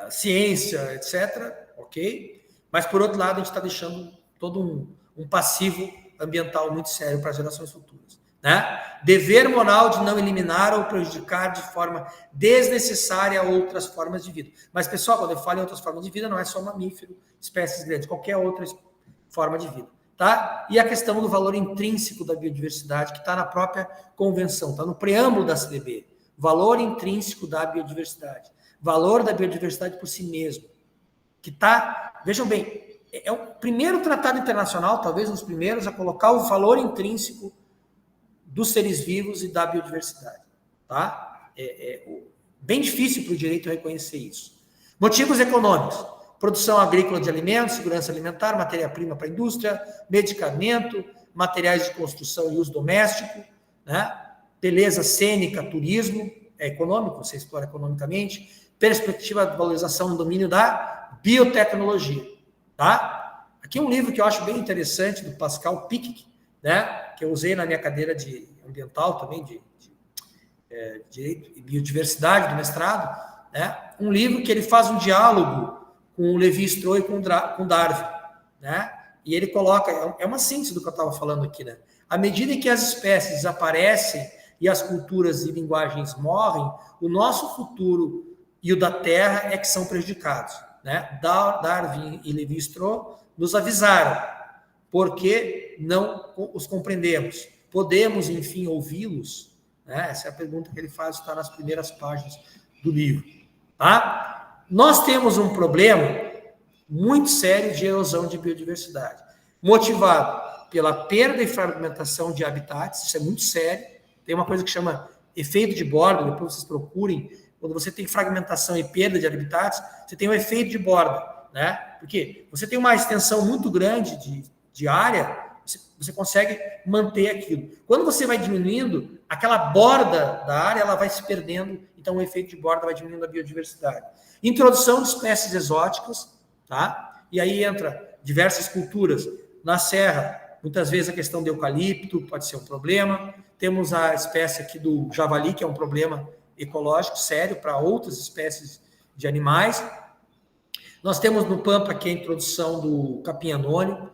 [SPEAKER 2] ciência, etc. Ok? Mas, por outro lado, a gente está deixando todo um passivo ambiental muito sério para as gerações futuras. Né? Dever moral de não eliminar ou prejudicar de forma desnecessária outras formas de vida. Mas, pessoal, quando eu falo em outras formas de vida, não é só mamífero, espécies grandes, qualquer outra forma de vida. Tá? E a questão do valor intrínseco da biodiversidade, que está na própria convenção, está no preâmbulo da CDB. Valor intrínseco da biodiversidade. Valor da biodiversidade por si mesmo. Que está, vejam bem, é o primeiro tratado internacional, talvez um dos primeiros, a colocar o valor intrínseco dos seres vivos e da biodiversidade. Tá? Bem difícil para o direito reconhecer isso. Motivos econômicos. Produção agrícola de alimentos, segurança alimentar, matéria-prima para a indústria, medicamento, materiais de construção e uso doméstico, né? Beleza cênica, turismo, é econômico, você explora economicamente, perspectiva de valorização no domínio da biotecnologia. Tá? Aqui é um livro que eu acho bem interessante, do Pascal Pickett, né? Que eu usei na minha cadeira de ambiental também, de direito e biodiversidade do mestrado, né? Um livro que ele faz um diálogo com o Levi-Strauss e com Darwin, né? E ele coloca, é uma síntese do que eu estava falando aqui, né? À medida que as espécies desaparecem e as culturas e linguagens morrem, o nosso futuro e o da Terra é que são prejudicados, né? Darwin e Levi-Strauss nos avisaram, porque não os compreendemos. Podemos, enfim, ouvi-los? Né? Essa é a pergunta que ele faz, está nas primeiras páginas do livro. Tá? Nós temos um problema muito sério de erosão de biodiversidade, motivado pela perda e fragmentação de habitats, isso é muito sério. Tem uma coisa que chama efeito de borda, depois vocês procurem, quando você tem fragmentação e perda de habitats, você tem um efeito de borda, né? Porque você tem uma extensão muito grande de área, você consegue manter aquilo. Quando você vai diminuindo, aquela borda da área ela vai se perdendo, então o efeito de borda vai diminuindo a biodiversidade. Introdução de espécies exóticas, tá? E aí entra diversas culturas. Na serra, muitas vezes a questão do eucalipto pode ser um problema. Temos a espécie aqui do javali, que é um problema ecológico sério para outras espécies de animais. Nós temos no Pampa aqui a introdução do capim anônimo.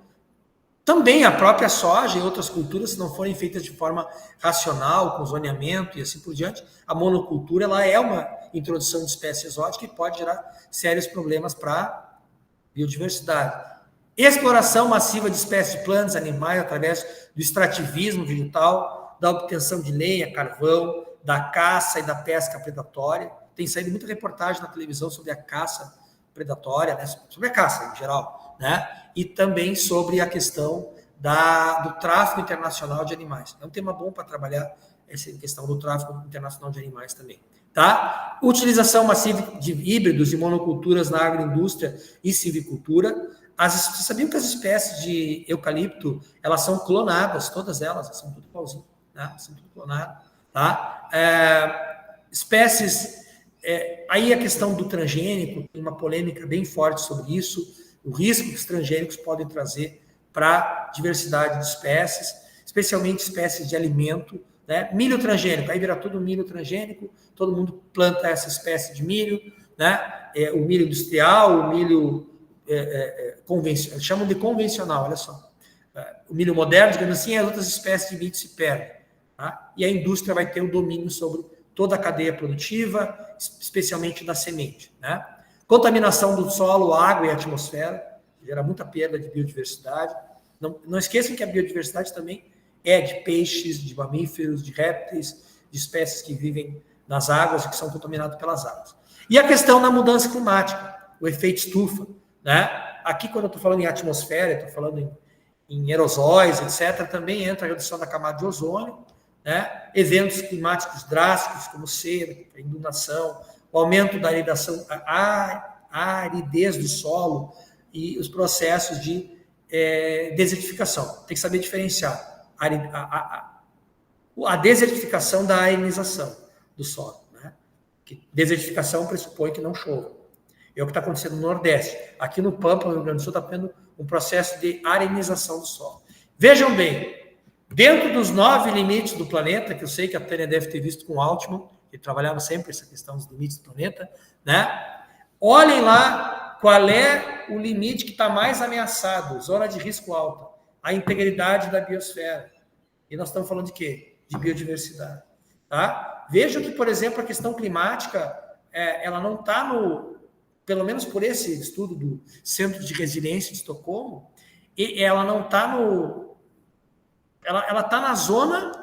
[SPEAKER 2] Também a própria soja e outras culturas, se não forem feitas de forma racional, com zoneamento e assim por diante, a monocultura ela é uma introdução de espécie exótica e pode gerar sérios problemas para a biodiversidade. Exploração massiva de espécies de plantas, animais, através do extrativismo vegetal, da obtenção de lenha, carvão, da caça e da pesca predatória. Tem saído muita reportagem na televisão sobre a caça predatória, né? Sobre a caça em geral, né? E também sobre a questão do tráfico internacional de animais. É um tema bom para trabalhar essa questão do tráfico internacional de animais também. Tá? Utilização massiva de híbridos e monoculturas na agroindústria e silvicultura. Vocês sabiam que as espécies de eucalipto, elas são clonadas, todas elas, são tudo igualzinho, né? São tudo clonado, tá? Espécies, aí a questão do transgênico, tem uma polêmica bem forte sobre isso, o risco que os transgênicos podem trazer para a diversidade de espécies, especialmente espécies de alimento, né? Milho transgênico, aí vira tudo milho transgênico, todo mundo planta essa espécie de milho, né? O milho industrial, o milho convencional, chamam de convencional, olha só. o milho moderno, digamos assim, as outras espécies de milho se perdem. Tá? E a indústria vai ter o domínio sobre toda a cadeia produtiva, especialmente da semente. Né? Contaminação do solo, água e atmosfera, gera muita perda de biodiversidade. Não esqueçam que a biodiversidade também é de peixes, de mamíferos, de répteis, de espécies que vivem nas águas e que são contaminadas pelas águas. E a questão da mudança climática, o efeito estufa. Né? Aqui, quando eu estou falando em atmosfera, estou falando em aerosóis, etc., também entra a redução da camada de ozônio, né? Eventos climáticos drásticos, como seca, inundação, o aumento da aridez do solo e os processos de desertificação. Tem que saber diferenciar a desertificação da arenização do solo. Né? Desertificação pressupõe que não chova. É o que está acontecendo no Nordeste. Aqui no Pampa, no Rio Grande do Sul, está tendo um processo de arenização do solo. Vejam bem, dentro dos 9 limites do planeta, que eu sei que a Tânia deve ter visto com o Altman, que trabalhava sempre essa questão dos limites do planeta, né? Olhem lá qual é o limite que está mais ameaçado, zona de risco alta, a integridade da biosfera. E nós estamos falando de quê? De biodiversidade. Tá? Vejam que, por exemplo, a questão climática, ela não está pelo menos por esse estudo do Centro de Resiliência de Estocolmo, e ela não está ela está na zona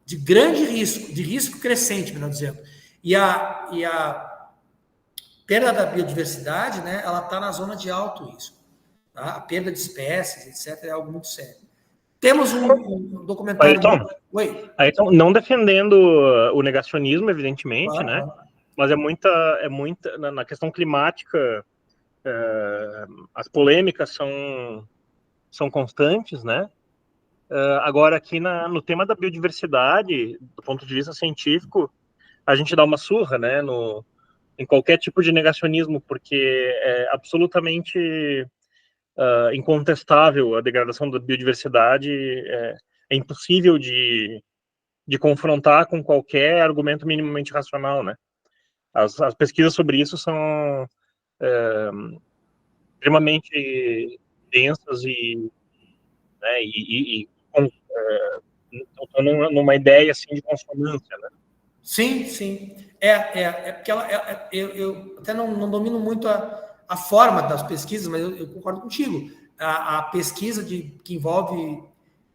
[SPEAKER 2] de grande risco, de risco crescente, melhor dizendo. E a perda da biodiversidade, né, ela está na zona de alto risco. Tá? A perda de espécies, etc., é algo muito sério. Temos um documentário...
[SPEAKER 1] Ayrton, não defendendo o negacionismo, evidentemente, claro, né? Mas é muita na questão climática, as polêmicas são constantes, né? Agora, aqui no tema da biodiversidade, do ponto de vista científico, a gente dá uma surra, né, em qualquer tipo de negacionismo, porque é absolutamente incontestável a degradação da biodiversidade, é impossível de confrontar com qualquer argumento minimamente racional, né? As pesquisas sobre isso são extremamente densas e numa ideia assim de consonância, né?
[SPEAKER 2] Sim, sim. Porque eu até não domino muito a forma das pesquisas, mas eu concordo contigo. A pesquisa que envolve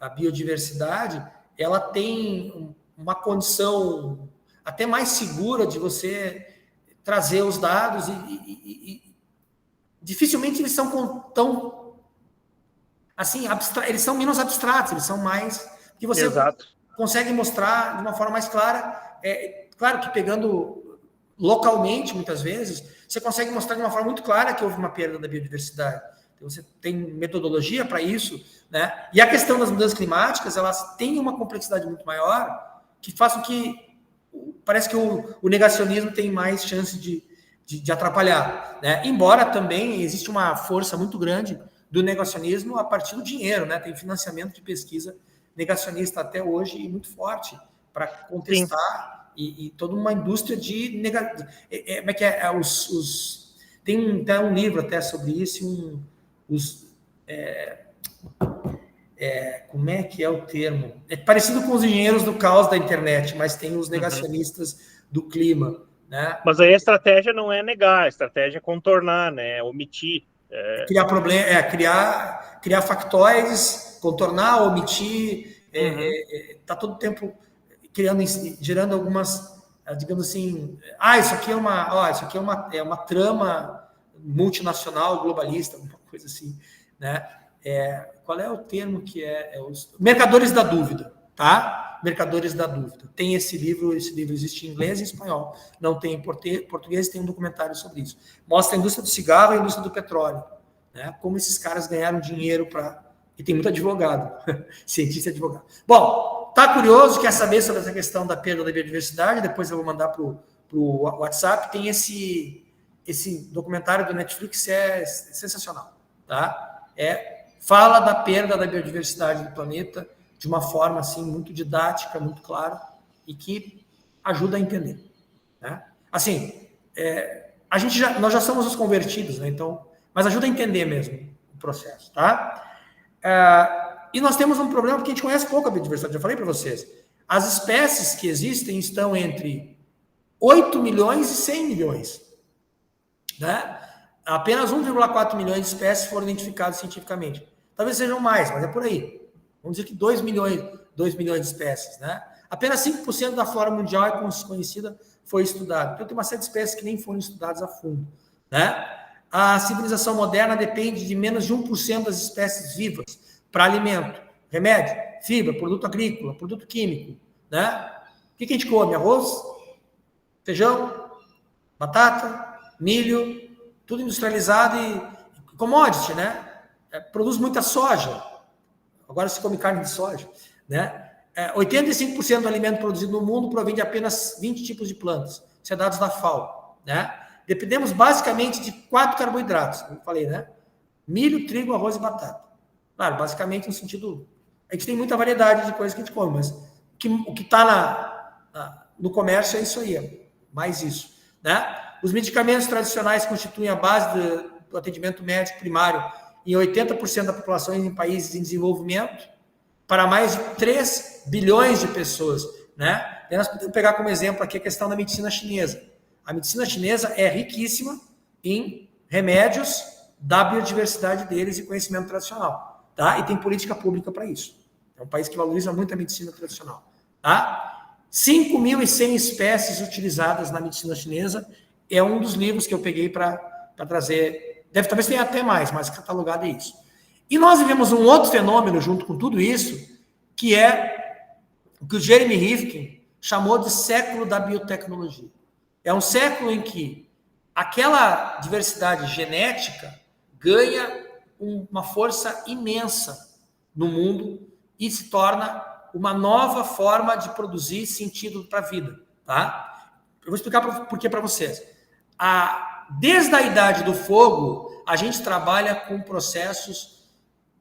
[SPEAKER 2] a biodiversidade, ela tem uma condição até mais segura de você trazer os dados e dificilmente eles são tão assim, eles são menos abstratos, eles são mais que você
[SPEAKER 1] Exato.
[SPEAKER 2] consegue mostrar de uma forma mais clara. Claro que pegando localmente, muitas vezes, você consegue mostrar de uma forma muito clara que houve uma perda da biodiversidade. Então, você tem metodologia para isso, né? E a questão das mudanças climáticas, elas têm uma complexidade muito maior, que faz com que parece que o negacionismo tem mais chance de atrapalhar, né? Embora também existe uma força muito grande do negacionismo a partir do dinheiro, né? Tem financiamento de pesquisa negacionista até hoje e muito forte para contestar e toda uma indústria de como é que é? Tem até um livro até sobre isso, como é que é o termo? É parecido com os engenheiros do caos da internet, mas tem os negacionistas do clima, né?
[SPEAKER 1] Mas aí a estratégia não é negar, a estratégia é contornar, né? Omitir.
[SPEAKER 2] Criar problema, criar factóides, contornar, omitir, tá todo o tempo gerando algumas, digamos assim, isso aqui é uma trama multinacional, globalista, alguma coisa assim, né? Qual é o termo que os mercadores da dúvida, tá? Mercadores da dúvida. Tem esse livro existe em inglês e em espanhol, não tem em português, tem um documentário sobre isso. Mostra a indústria do cigarro e a indústria do petróleo, né? Como esses caras ganharam dinheiro e tem muito advogado, cientista e advogado. Bom, tá curioso, quer saber sobre essa questão da perda da biodiversidade? Depois eu vou mandar pro WhatsApp, tem esse documentário do Netflix, é sensacional, tá? Fala da perda da biodiversidade do planeta de uma forma assim muito didática, muito clara e que ajuda a entender, né? Assim, nós já somos os convertidos, né? Então, mas ajuda a entender mesmo o processo, tá? E nós temos um problema porque a gente conhece pouco a biodiversidade, já falei para vocês. As espécies que existem estão entre 8 milhões e 100 milhões. Né? Apenas 1,4 milhões de espécies foram identificadas cientificamente. Talvez sejam mais, mas é por aí. Vamos dizer que 2 milhões de espécies. Né? Apenas 5% da flora mundial é conhecida, foi estudada. Então tem uma série de espécies que nem foram estudadas a fundo. Né? A civilização moderna depende de menos de 1% das espécies vivas para alimento, remédio, fibra, produto agrícola, produto químico. Né? O que a gente come? Arroz, feijão, batata, milho, tudo industrializado e commodity, né? Produz muita soja. Agora se come carne de soja. Né? 85% do alimento produzido no mundo provém de apenas 20 tipos de plantas. Isso é dados da FAO. Né? Dependemos basicamente de 4 carboidratos, como eu falei, né? Milho, trigo, arroz e batata. Claro, basicamente no sentido... A gente tem muita variedade de coisas que a gente come, mas o que está no comércio é isso aí, mais isso. Né? Os medicamentos tradicionais constituem a base do atendimento médico primário em 80% da população em países em desenvolvimento, para mais de 3 bilhões de pessoas. Né? E nós podemos pegar como exemplo aqui a questão da medicina chinesa. A medicina chinesa é riquíssima em remédios da biodiversidade deles e conhecimento tradicional. Tá? E tem política pública para isso. É um país que valoriza muito a medicina tradicional. Tá? 5.100 espécies utilizadas na medicina chinesa é um dos livros que eu peguei para trazer. Talvez tenha até mais, mas catalogado é isso. E nós vivemos um outro fenômeno junto com tudo isso, que é o que o Jeremy Rifkin chamou de século da biotecnologia. É um século em que aquela diversidade genética ganha uma força imensa no mundo e se torna uma nova forma de produzir sentido para a vida. Tá? Eu vou explicar por que para vocês. Desde a Idade do Fogo, a gente trabalha com processos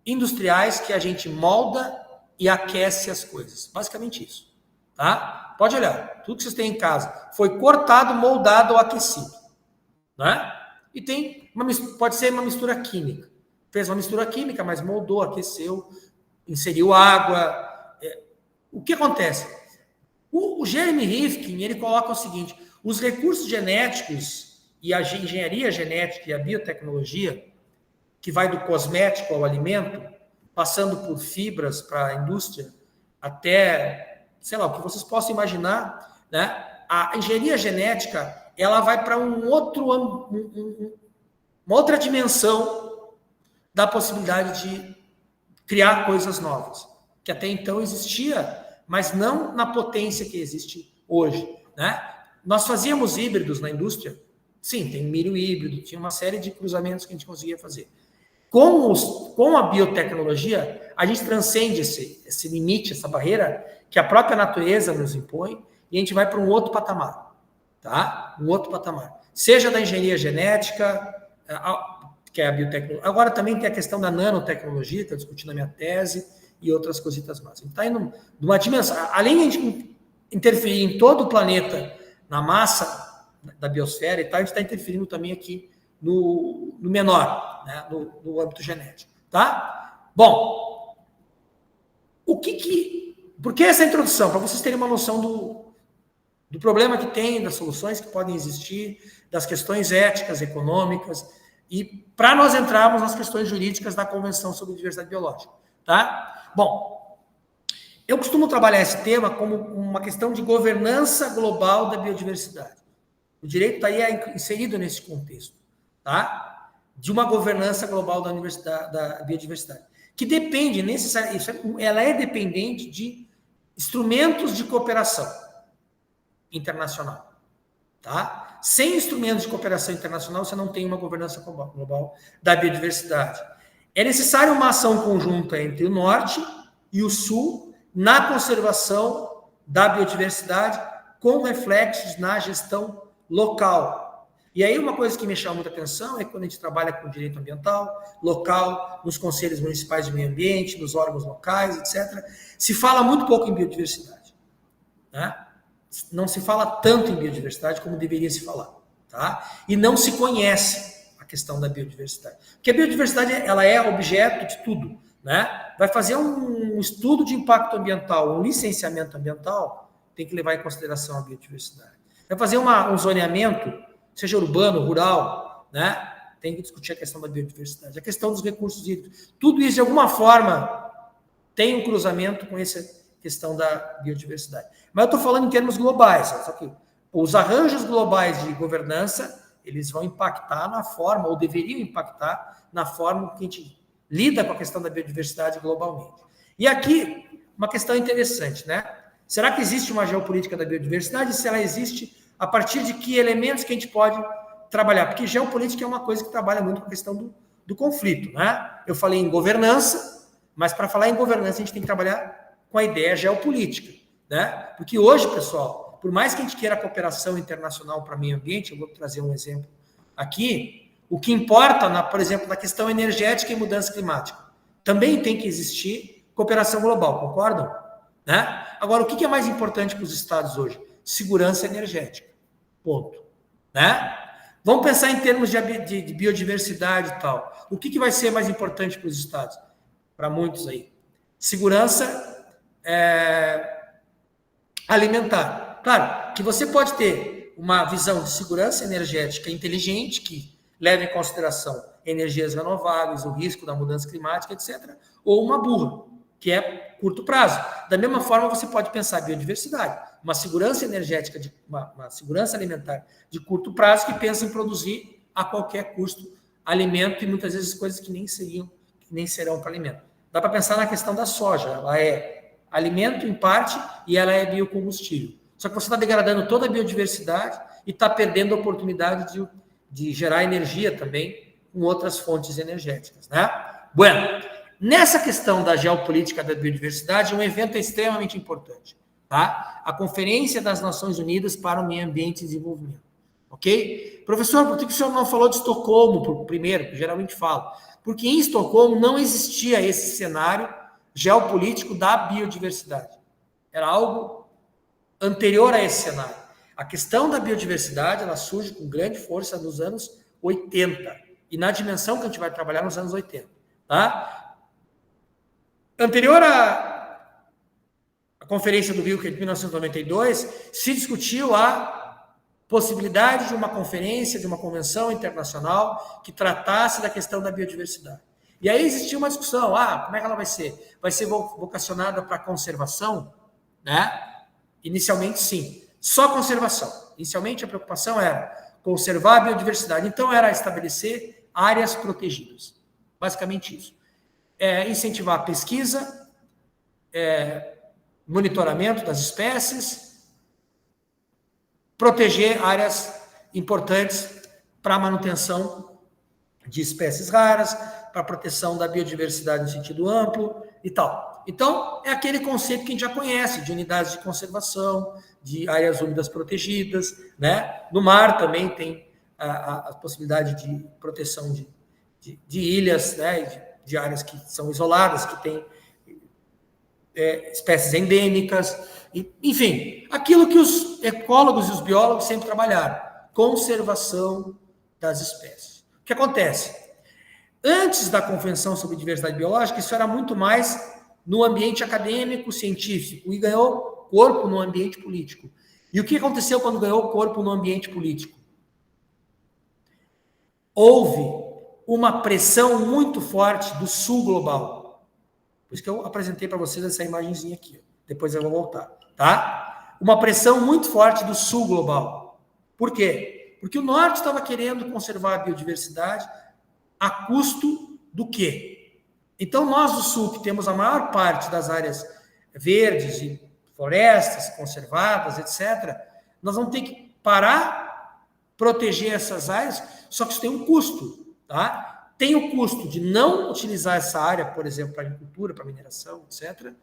[SPEAKER 2] industriais que a gente molda e aquece as coisas. Basicamente isso. Tá? Pode olhar. Tudo que vocês têm em casa foi cortado, moldado ou aquecido. Né? E pode ser uma mistura química. Fez uma mistura química, mas moldou, aqueceu, inseriu água. O que acontece? O Jeremy Rifkin, ele coloca o seguinte: os recursos genéticos e a engenharia genética e a biotecnologia, que vai do cosmético ao alimento, passando por fibras para a indústria, até, sei lá, o que vocês possam imaginar, né? A engenharia genética, ela vai para uma outra dimensão da possibilidade de criar coisas novas, que até então existia, mas não na potência que existe hoje. Né? Nós fazíamos híbridos na indústria, sim, tem milho híbrido, tinha uma série de cruzamentos que a gente conseguia fazer. Com a biotecnologia, a gente transcende esse limite, essa barreira que a própria natureza nos impõe, e a gente vai para um outro patamar. Tá? Um outro patamar. Seja da engenharia genética, que é a biotecnologia. Agora também tem a questão da nanotecnologia, que eu discuti na minha tese, e outras cositas mais. A gente está indo numa dimensão. Além de a gente interferir em todo o planeta, na massa da biosfera e tal, a gente está interferindo também aqui no menor, né? no âmbito genético. Tá? Bom, por que essa introdução? Para vocês terem uma noção do problema que tem, das soluções que podem existir, das questões éticas, econômicas, e para nós entrarmos nas questões jurídicas da Convenção sobre Diversidade Biológica. Tá? Bom, eu costumo trabalhar esse tema como uma questão de governança global da biodiversidade. O direito está aí inserido nesse contexto, tá? De uma governança global da biodiversidade, que depende necessariamente, ela é dependente de instrumentos de cooperação internacional, tá? Sem instrumentos de cooperação internacional, você não tem uma governança global da biodiversidade. É necessária uma ação conjunta entre o Norte e o Sul na conservação da biodiversidade, com reflexos na gestão local. E aí uma coisa que me chama muita atenção é quando a gente trabalha com direito ambiental, local, nos conselhos municipais de meio ambiente, nos órgãos locais, etc., se fala muito pouco em biodiversidade. Né? Não se fala tanto em biodiversidade como deveria se falar. Tá? E não se conhece a questão da biodiversidade. Porque a biodiversidade ela é objeto de tudo. né? Vai fazer um estudo de impacto ambiental, um licenciamento ambiental, tem que levar em consideração a biodiversidade. Vai fazer um zoneamento, seja urbano, rural, né? Tem que discutir a questão da biodiversidade, a questão dos recursos hídricos. Tudo isso, de alguma forma, tem um cruzamento com essa questão da biodiversidade. Mas eu estou falando em termos globais, só que os arranjos globais de governança, eles vão impactar na forma, ou deveriam impactar na forma que a gente lida com a questão da biodiversidade globalmente. E aqui, uma questão interessante, né? Será que existe uma geopolítica da biodiversidade? Se ela existe, a partir de que elementos que a gente pode trabalhar? Porque geopolítica é uma coisa que trabalha muito com a questão do conflito, né? Eu falei em governança, mas para falar em governança a gente tem que trabalhar com a ideia geopolítica, né? Porque hoje, pessoal, por mais que a gente queira cooperação internacional para o meio ambiente, eu vou trazer um exemplo aqui, o que importa, por exemplo, na questão energética e mudança climática, também tem que existir cooperação global, concordam? Né? Agora, o que é mais importante para os estados hoje? Segurança energética, ponto. Né? Vamos pensar em termos de biodiversidade e tal. O que vai ser mais importante para os estados? Para muitos aí. Segurança alimentar. Claro, que você pode ter uma visão de segurança energética inteligente, que leva em consideração energias renováveis, o risco da mudança climática, etc., ou uma burra, que é curto prazo. Da mesma forma, você pode pensar biodiversidade, uma segurança energética, uma segurança alimentar de curto prazo, que pensa em produzir a qualquer custo alimento e muitas vezes coisas que nem serão para alimento. Dá para pensar na questão da soja, ela é alimento em parte e ela é biocombustível. Só que você está degradando toda a biodiversidade e está perdendo a oportunidade de gerar energia também com outras fontes energéticas, né? Bueno, nessa questão da geopolítica da biodiversidade, um evento é extremamente importante, tá? A Conferência das Nações Unidas para o Meio Ambiente e Desenvolvimento, ok? Professor, por que o senhor não falou de Estocolmo primeiro, que geralmente falo? Porque em Estocolmo não existia esse cenário geopolítico da biodiversidade. Era algo anterior a esse cenário. A questão da biodiversidade, ela surge com grande força nos anos 80, e na dimensão que a gente vai trabalhar nos anos 80, tá? Anterior à Conferência do Rio, que é de 1992, se discutiu a possibilidade de uma conferência, de uma convenção internacional que tratasse da questão da biodiversidade. E aí existia uma discussão, como é que ela vai ser? Vai ser vocacionada para conservação? Né? Inicialmente, sim. Só conservação. Inicialmente, a preocupação era conservar a biodiversidade. Então, era estabelecer áreas protegidas. Basicamente isso. Incentivar a pesquisa, monitoramento das espécies, proteger áreas importantes para a manutenção de espécies raras, para a proteção da biodiversidade no sentido amplo e tal. Então, é aquele conceito que a gente já conhece, de unidades de conservação, de áreas úmidas protegidas, né? No mar também tem a possibilidade de proteção de ilhas, né? De áreas que são isoladas, que têm espécies endêmicas, enfim, aquilo que os ecólogos e os biólogos sempre trabalharam, conservação das espécies. O que acontece? Antes da Convenção sobre Diversidade Biológica, isso era muito mais no ambiente acadêmico, científico, e ganhou corpo no ambiente político. E o que aconteceu quando ganhou corpo no ambiente político? Houve uma pressão muito forte do sul global. Por isso que eu apresentei para vocês essa imagenzinha aqui. Depois eu vou voltar, tá? Uma pressão muito forte do sul global. Por quê? Porque o norte estava querendo conservar a biodiversidade a custo do quê? Então, nós do sul, que temos a maior parte das áreas verdes e florestas conservadas, etc., nós vamos ter que parar, proteger essas áreas, só que isso tem um custo, tá? Tem o custo de não utilizar essa área, por exemplo, para agricultura, para mineração, etc.,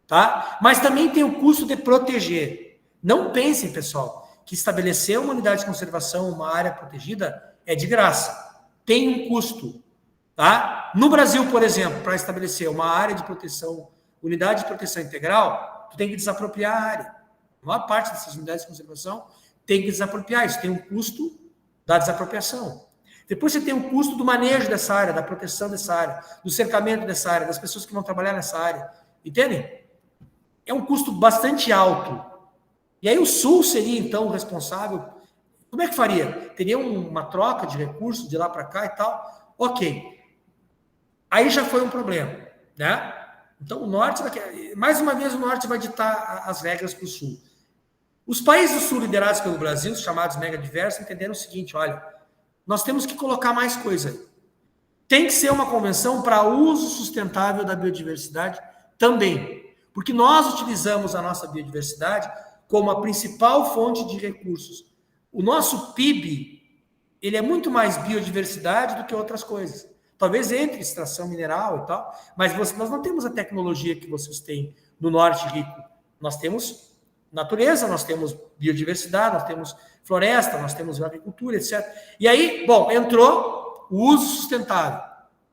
[SPEAKER 2] tá? Mas também tem o custo de proteger. Não pensem, pessoal, que estabelecer uma unidade de conservação, uma área protegida, é de graça. Tem um custo, tá? No Brasil, por exemplo, para estabelecer uma área de proteção, unidade de proteção integral, tu tem que desapropriar a área. A maior parte dessas unidades de conservação tem que desapropriar. Isso tem um custo da desapropriação. Depois você tem o custo do manejo dessa área, da proteção dessa área, do cercamento dessa área, das pessoas que vão trabalhar nessa área. Entendem? É um custo bastante alto. E aí o Sul seria, então, o responsável. Como é que faria? Teria uma troca de recursos de lá para cá e tal? Ok. Aí já foi um problema, né? Então, o Norte, mais uma vez, o Norte vai ditar as regras para o Sul. Os países do Sul, liderados pelo Brasil, os chamados megadiversos, entenderam o seguinte, olha, nós temos que colocar mais coisa aí. Tem que ser uma convenção para uso sustentável da biodiversidade também, porque nós utilizamos a nossa biodiversidade como a principal fonte de recursos. O nosso PIB, ele é muito mais biodiversidade do que outras coisas. Talvez entre extração mineral e tal, mas nós não temos a tecnologia que vocês têm no Norte rico. Nós temos natureza, nós temos biodiversidade, nós temos floresta, nós temos agricultura, etc. E aí, bom, entrou o uso sustentável,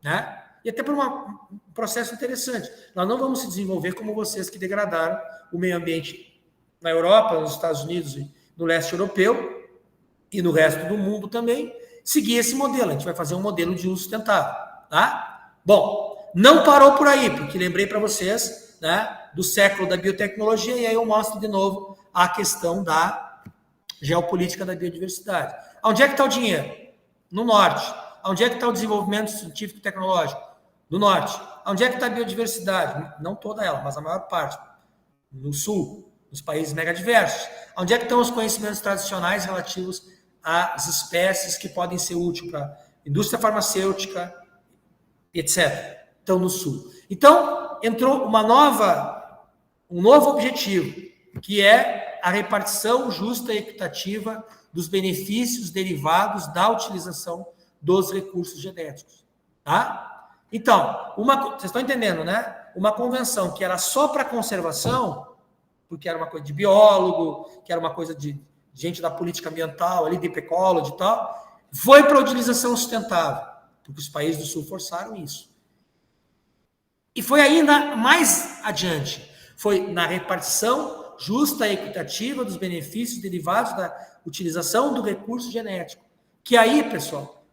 [SPEAKER 2] né? E até por um processo interessante. Nós não vamos se desenvolver como vocês que degradaram o meio ambiente na Europa, nos Estados Unidos e no leste europeu e no resto do mundo também, seguir esse modelo. A gente vai fazer um modelo de uso sustentável, tá? Bom, não parou por aí, porque lembrei para vocês, né, do século da biotecnologia, e aí eu mostro de novo a questão da geopolítica da biodiversidade. Onde é que está o dinheiro? No Norte. Onde é que está o desenvolvimento científico e tecnológico? No Norte. Onde é que está a biodiversidade? Não toda ela, mas a maior parte. No Sul, nos países megadiversos. Onde é que estão os conhecimentos tradicionais relativos às espécies que podem ser úteis para a indústria farmacêutica, etc. Estão no Sul. Então, entrou um novo objetivo, que é a repartição justa e equitativa dos benefícios derivados da utilização dos recursos genéticos. Tá? Então, vocês estão entendendo, né? Uma convenção que era só para conservação, porque era uma coisa de biólogo, que era uma coisa de gente da política ambiental, ali, de ecology e tal, foi para a utilização sustentável, porque os países do Sul forçaram isso. E foi ainda mais adiante, foi na repartição justa e equitativa dos benefícios derivados da utilização do recurso genético, que aí, pessoal,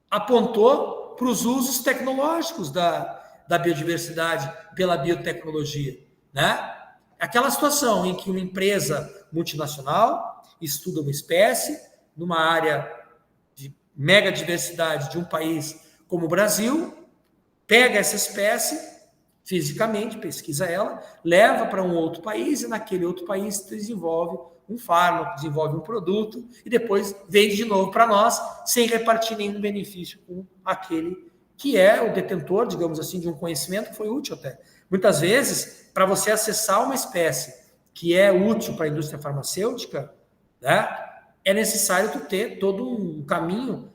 [SPEAKER 2] apontou para os usos tecnológicos da biodiversidade pela biotecnologia, né? Aquela situação em que uma empresa multinacional estuda uma espécie numa área de mega diversidade de um país como o Brasil, pega essa espécie fisicamente, pesquisa ela, leva para um outro país e naquele outro país desenvolve um fármaco, desenvolve um produto e depois vende de novo para nós sem repartir nenhum benefício com aquele que é o detentor, digamos assim, de um conhecimento que foi útil até. Muitas vezes, para você acessar uma espécie que é útil para a indústria farmacêutica, né, é necessário tu ter todo um caminho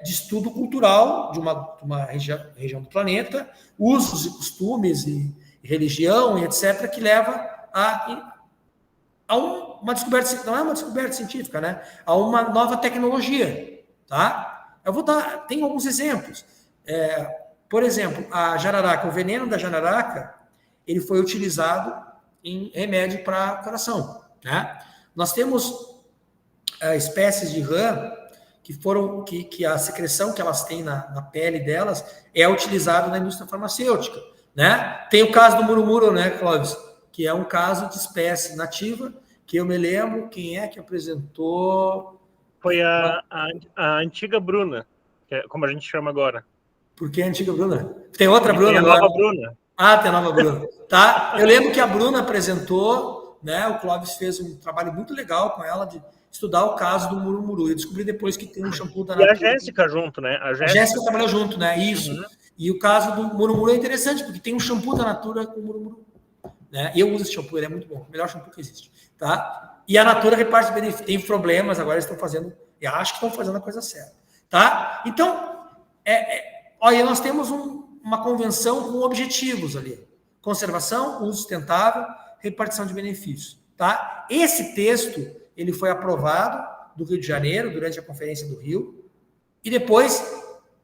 [SPEAKER 2] de estudo cultural de uma região do planeta, usos e costumes e religião e etc., que leva a uma descoberta, não é uma descoberta científica, né? A uma nova tecnologia, tá? Tem alguns exemplos. Por exemplo, a jararaca, o veneno da jararaca, ele foi utilizado em remédio para coração, né? Nós temos espécies de rã que a secreção que elas têm na pele delas é utilizada na indústria farmacêutica, né? Tem o caso do murumuru, né, Clóvis? Que é um caso de espécie nativa, que eu me lembro quem é que apresentou...
[SPEAKER 1] Foi a antiga Bruna, que é como a gente chama agora.
[SPEAKER 2] Por que a antiga Bruna? Tem outra Bruna?
[SPEAKER 1] Tem a nova Bruna.
[SPEAKER 2] Ah, tem a nova Bruna. Tá? Eu lembro que a Bruna apresentou, né? O Clóvis fez um trabalho muito legal com ela de estudar o caso do murumuru. Eu descobri depois que tem um shampoo da
[SPEAKER 1] Natura. E a Jéssica junto, né?
[SPEAKER 2] A Jéssica trabalhou junto, né? Isso. Uhum. E o caso do murumuru é interessante, porque tem um shampoo da Natura com murumuru. Né? E eu uso esse shampoo, ele é muito bom. O melhor shampoo que existe. Tá? E a Natura reparte benefícios. Tem problemas, agora eles estão fazendo... Eu acho que estão fazendo a coisa certa. Tá? Então, olha, nós temos uma convenção com objetivos ali. Conservação, uso sustentável, repartição de benefícios. Tá? Esse texto, ele foi aprovado do Rio de Janeiro, durante a Conferência do Rio, e depois,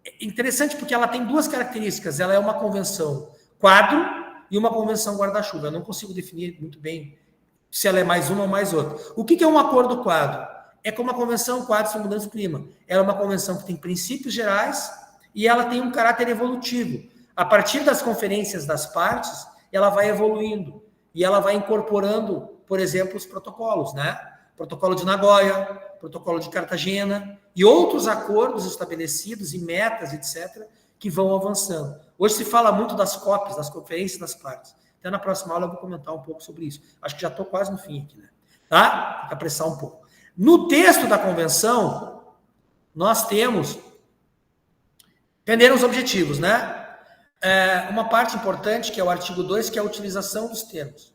[SPEAKER 2] é interessante porque ela tem duas características, ela é uma convenção quadro e uma convenção guarda-chuva. Eu não consigo definir muito bem se ela é mais uma ou mais outra. O que é um acordo quadro? é como a Convenção Quadro sobre Mudança do Clima. Ela é uma convenção que tem princípios gerais e ela tem um caráter evolutivo. A partir das conferências das partes, ela vai evoluindo e ela vai incorporando, por exemplo, os protocolos, né? Protocolo de Nagoya, Protocolo de Cartagena e outros acordos estabelecidos e metas, etc., que vão avançando. Hoje se fala muito das COPs, das conferências das partes. Até na próxima aula eu vou comentar um pouco sobre isso. Acho que já estou quase no fim aqui, né? Tá? Tem que apressar um pouco. No texto da convenção, nós temos... Entenderam os objetivos, né? Uma parte importante, que é o artigo 2, que é a utilização dos termos.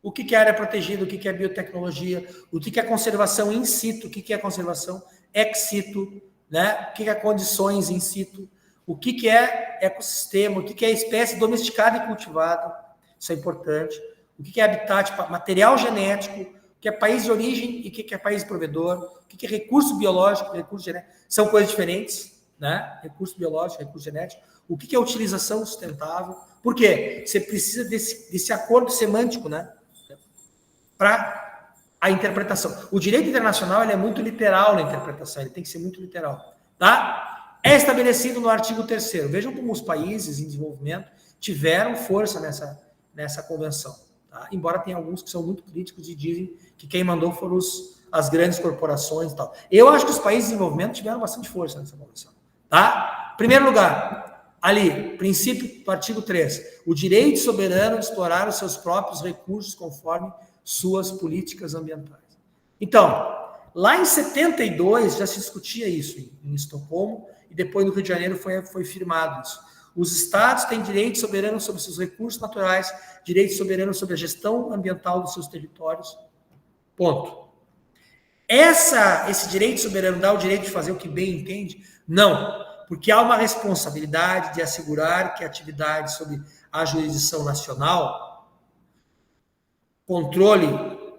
[SPEAKER 2] O que é área protegida, o que é biotecnologia, o que é conservação in situ, o que é conservação ex situ, né? O que é condições in situ, o que é ecossistema, o que é espécie domesticada e cultivada, isso é importante, o que é habitat, material genético, o que é país de origem e o que é país provedor, o que é recurso biológico, recurso genético, são coisas diferentes, né? Recurso biológico, recurso genético, o que é utilização sustentável, por quê? Você precisa desse acordo semântico, né? Para a interpretação. O direito internacional ele é muito literal na interpretação, ele tem que ser muito literal. Tá? É estabelecido no artigo 3º. Vejam como os países em desenvolvimento tiveram força nessa convenção. Tá? Embora tenha alguns que são muito críticos e dizem que quem mandou foram as grandes corporações e tal. Eu acho que os países em desenvolvimento tiveram bastante força nessa convenção. Tá? Primeiro lugar, ali, princípio do artigo 3, o direito soberano de explorar os seus próprios recursos conforme suas políticas ambientais. Então, lá em 72 já se discutia isso em Estocolmo e depois no Rio de Janeiro foi firmado isso. Os estados têm direito soberano sobre seus recursos naturais, direito soberano sobre a gestão ambiental dos seus territórios. Ponto. Esse direito soberano dá o direito de fazer o que bem entende? Não, porque há uma responsabilidade de assegurar que a atividade sob a jurisdição nacional, controle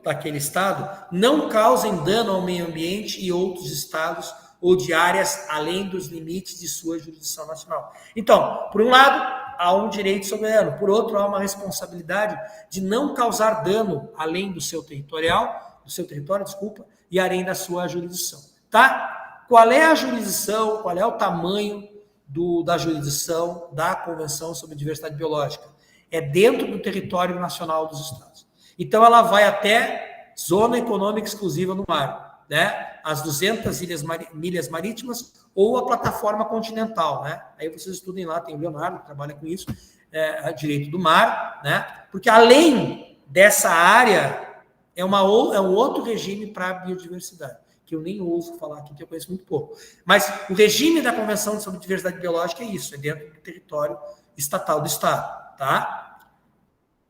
[SPEAKER 2] daquele estado, não causem dano ao meio ambiente e outros estados ou de áreas além dos limites de sua jurisdição nacional. Então, por um lado, há um direito soberano, por outro, há uma responsabilidade de não causar dano além do seu território, e além da sua jurisdição. Tá? Qual é a jurisdição, qual é o tamanho da jurisdição da Convenção sobre Diversidade Biológica? É dentro do território nacional dos estados. Então, ela vai até zona econômica exclusiva no mar, né? As 200 milhas marítimas ou a plataforma continental, né? Aí vocês estudem lá, tem o Leonardo que trabalha com isso, direito do mar, né? Porque além dessa área, é um outro regime para a biodiversidade, que eu nem ouço falar aqui, que eu conheço muito pouco. Mas o regime da Convenção sobre Diversidade Biológica é isso, é dentro do território estatal do Estado, tá?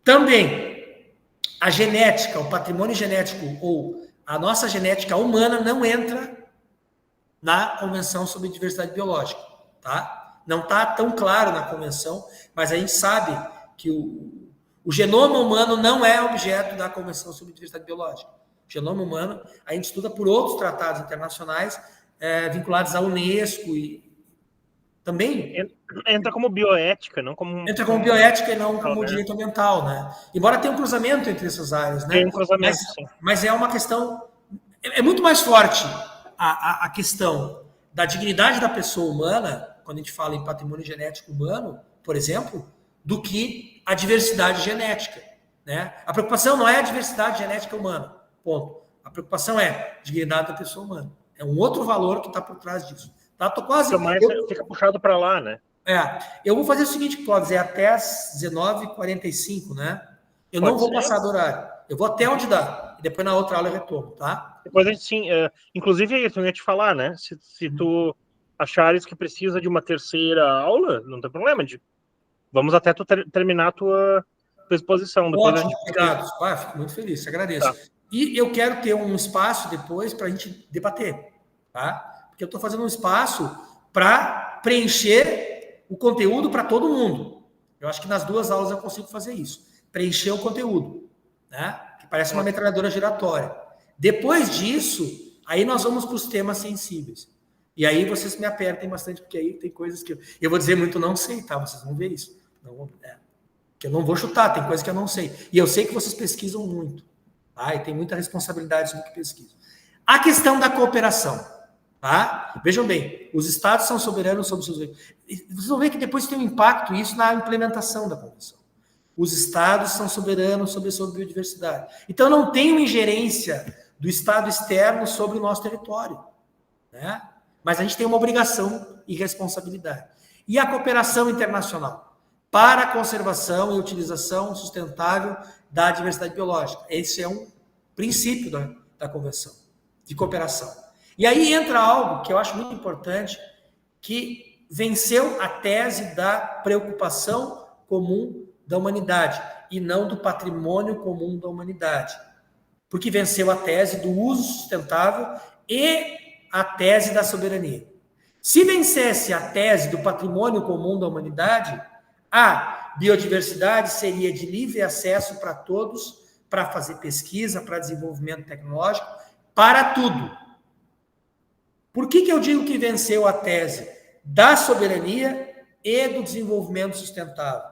[SPEAKER 2] Também, a genética, o patrimônio genético ou a nossa genética humana não entra na Convenção sobre Diversidade Biológica, tá? Não está tão claro na Convenção, mas a gente sabe que o genoma humano não é objeto da Convenção sobre Diversidade Biológica. O genoma humano a gente estuda por outros tratados internacionais vinculados à Unesco e também...
[SPEAKER 1] Entra como bioética, não como...
[SPEAKER 2] Entra como bioética e não como direito ambiental, né? Embora tenha um cruzamento entre essas áreas, né?
[SPEAKER 1] Tem um cruzamento, sim.
[SPEAKER 2] Mas é uma questão... É muito mais forte a questão da dignidade da pessoa humana, quando a gente fala em patrimônio genético humano, por exemplo, do que a diversidade genética, né? A preocupação não é a diversidade genética humana, ponto. A preocupação é a dignidade da pessoa humana. É um outro valor que está por trás disso. Tá? Tô quase...
[SPEAKER 1] Fica puxado para lá, né?
[SPEAKER 2] Eu vou fazer o seguinte, Clóvis, até às 19h45, né? Eu não vou passar do horário. Eu vou até onde dá. E depois na outra aula eu retorno, tá?
[SPEAKER 1] Depois a gente, sim. Inclusive, é isso, eu ia te falar, né? Se tu achares que precisa de uma terceira aula, não tem problema. Vamos até tu terminar a tua exposição. Depois
[SPEAKER 2] ótimo, obrigado. Fico muito feliz, agradeço. Tá. E eu quero ter um espaço depois para a gente debater, tá? Porque eu estou fazendo um espaço para preencher o conteúdo para todo mundo. Eu acho que nas 2 aulas eu consigo fazer isso. Preencher o conteúdo, né? Que parece uma metralhadora giratória. Depois disso, aí nós vamos para os temas sensíveis. E aí vocês me apertem bastante, porque aí tem coisas que eu vou dizer muito não sei, tá? Vocês vão ver isso. Que eu não vou chutar, tem coisas que eu não sei. E eu sei que vocês pesquisam muito, tá? E tem muita responsabilidade no que pesquisa. A questão da cooperação, tá? Vejam bem, os estados são soberanos sobre seus... Vocês vão ver que depois tem um impacto isso na implementação da convenção. Os estados são soberanos sobre a sua biodiversidade. Então, não tem uma ingerência do estado externo sobre o nosso território, né? Mas a gente tem uma obrigação e responsabilidade. E a cooperação internacional para a conservação e utilização sustentável da diversidade biológica. Esse é um princípio da convenção de cooperação. E aí entra algo que eu acho muito importante, que venceu a tese da preocupação comum da humanidade e não do patrimônio comum da humanidade. Porque venceu a tese do uso sustentável e a tese da soberania. Se vencesse a tese do patrimônio comum da humanidade, a biodiversidade seria de livre acesso para todos, para fazer pesquisa, para desenvolvimento tecnológico, para tudo. Por que eu digo que venceu a tese da soberania e do desenvolvimento sustentável?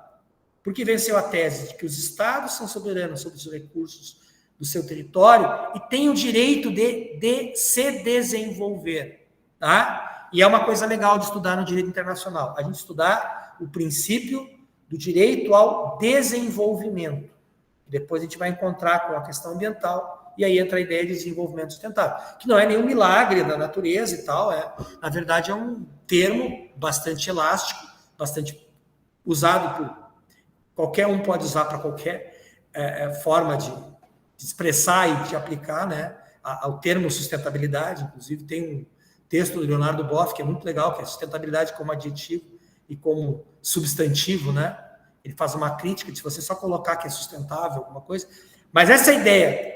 [SPEAKER 2] Porque venceu a tese de que os estados são soberanos sobre os recursos do seu território e têm o direito de se desenvolver, tá? E é uma coisa legal de estudar no direito internacional, a gente estudar o princípio do direito ao desenvolvimento. Depois a gente vai encontrar com a questão ambiental, e aí entra a ideia de desenvolvimento sustentável, que não é nenhum milagre da natureza e tal, na verdade é um termo bastante elástico, bastante usado por qualquer um, pode usar para qualquer forma de expressar e de aplicar, né, ao termo sustentabilidade. Inclusive tem um texto do Leonardo Boff que é muito legal, que é sustentabilidade como adjetivo e como substantivo, né? Ele faz uma crítica de se você só colocar que é sustentável alguma coisa, mas essa ideia